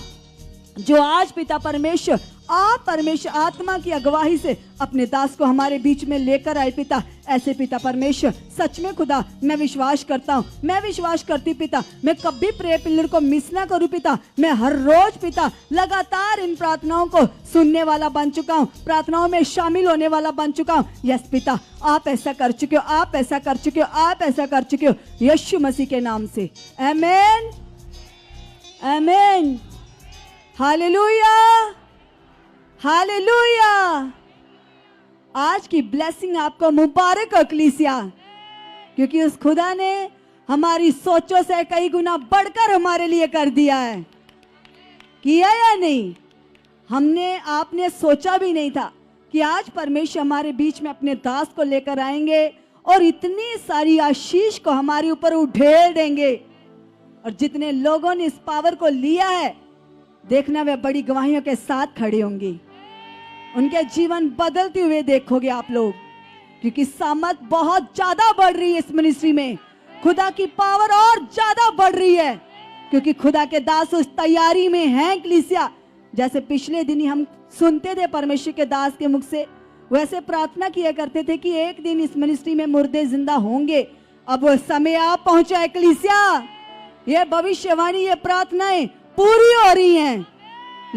जो आज पिता परमेश्वर आप परमेश्वर आत्मा की अगुवाई से अपने दास को हमारे बीच में लेकर आए पिता, ऐसे पिता परमेश्वर सच में खुदा मैं विश्वास करता हूँ, मैं विश्वास करती पिता, मैं कभी प्रेयर पिलर को मिस ना करूँ पिता। मैं हर रोज पिता लगातार इन प्रार्थनाओं को सुनने वाला बन चुका हूँ, प्रार्थनाओं में शामिल होने वाला बन चुका हूँ। यस पिता, आप ऐसा कर चुके हो, आप ऐसा कर चुके हो, आप ऐसा कर चुके हो, यीशु मसीह के नाम से। आमीन, आमीन, हालेलुया, हालेलुया। आज की ब्लेसिंग आपको मुबारक हो कलीसिया, क्योंकि उस खुदा ने हमारी सोचों से कई गुना बढ़कर हमारे लिए कर दिया है। किया या नहीं? आपने सोचा भी नहीं था कि आज परमेश्वर हमारे बीच में अपने दास को लेकर आएंगे और इतनी सारी आशीष को हमारे ऊपर उधेड़ देंगे। और जितने लोगों ने इस पावर को लिया है, देखना वे बड़ी गवाहियों के साथ खड़े होंगे, उनके जीवन बदलते हुए देखोगे आप लोग, क्योंकि सामर्थ बहुत ज्यादा बढ़ रही है इस मिनिस्ट्री में। खुदा की पावर और ज्यादा बढ़ रही है, क्योंकि खुदा के दास उस तैयारी में हैं कलीसिया। जैसे पिछले दिन ही हम सुनते थे परमेश्वर के दास के मुख से, वैसे प्रार्थना किया करते थे कि एक दिन इस मिनिस्ट्री में मुर्दे जिंदा होंगे। अब वो समय आ पहुंचा है कलीसिया। ये भविष्यवाणी, ये प्रार्थनाएं पूरी हो रही हैं।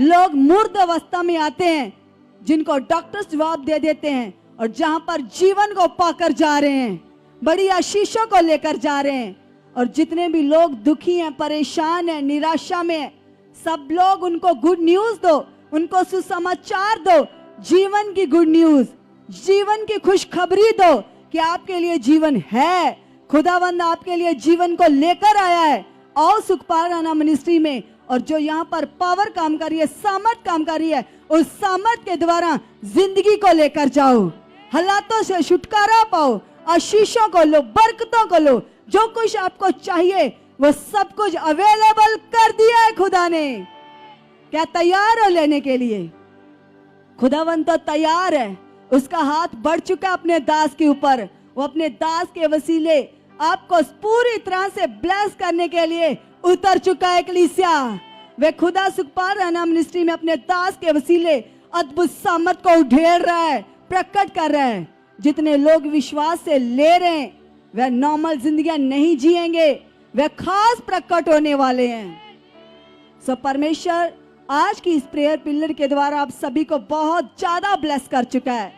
लोग मुर्द अवस्था में आते हैं, जिनको डॉक्टर्स जवाब दे देते हैं, और जहां पर जीवन को पाकर जा रहे हैं, बड़ी आशीषों को लेकर जा रहे हैं। और जितने भी लोग दुखी हैं, परेशान हैं, निराशा में हैं, सब लोग उनको गुड न्यूज दो, उनको सुसमाचार दो, जीवन की गुड न्यूज, जीवन की खुशखबरी दो कि आपके लिए जीवन है। खुदावंद आपके लिए जीवन को लेकर आया है। आओ सुखपाल मिनिस्ट्री में, और जो यहाँ पर पावर काम कर रही है, सामर्थ काम कर रही है, उस सामर्थ के द्वारा जिंदगी को लेकर जाओ, हालातों से छुटकारा पाओ, आशीषों को लो, बरकतों को लो। जो कुछ आपको चाहिए वो सब कुछ अवेलेबल कर दिया है खुदा ने। क्या तैयार हो लेने के लिए? खुदावंत तो तैयार है, उसका हाथ बढ़ चुका है अपने दास के ऊपर। वो अपने दास के वसीले आपको पूरी तरह से ब्लेस करने के लिए उतर चुका है कलीसिया। वे खुदा सुखपाल राणा मिनिस्ट्री में अपने दास के वसीले अद्भुत सामर्थ को उधेड़ रहा है, प्रकट कर रहा है। जितने लोग विश्वास से ले रहे हैं, वे नॉर्मल जिंदगी नहीं जिएंगे, वे खास प्रकट होने वाले हैं। सो परमेश्वर आज की इस प्रेयर पिलर के द्वारा आप सभी को बहुत ज्यादा ब्लेस कर चुका है,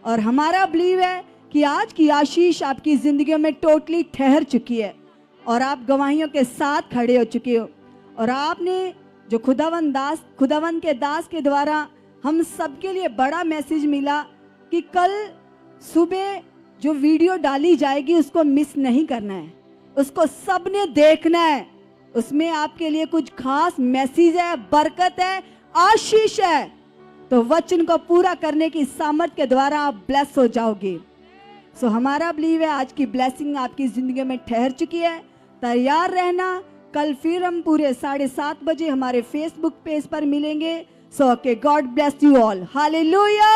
और हमारा बिलीव है कि आज की आशीष आपकी जिंदगी में टोटली ठहर चुकी है, और आप गवाहियों के साथ खड़े हो चुके हो। और आपने जो खुदावन के दास के द्वारा हम सबके लिए बड़ा मैसेज मिला कि कल सुबह जो वीडियो डाली जाएगी उसको मिस नहीं करना है, उसको सबने देखना है। उसमें आपके लिए कुछ खास मैसेज है, बरकत है, आशीष है। तो वचन को पूरा करने की सामर्थ के द्वारा आप ब्लेस हो जाओगे। सो हमारा बिलीव है आज की ब्लेसिंग आपकी जिंदगी में ठहर चुकी है। तैयार रहना, कल फिर हम पूरे 7:30 बजे हमारे फेसबुक पेज पर मिलेंगे। So okay, God bless you all. Hallelujah.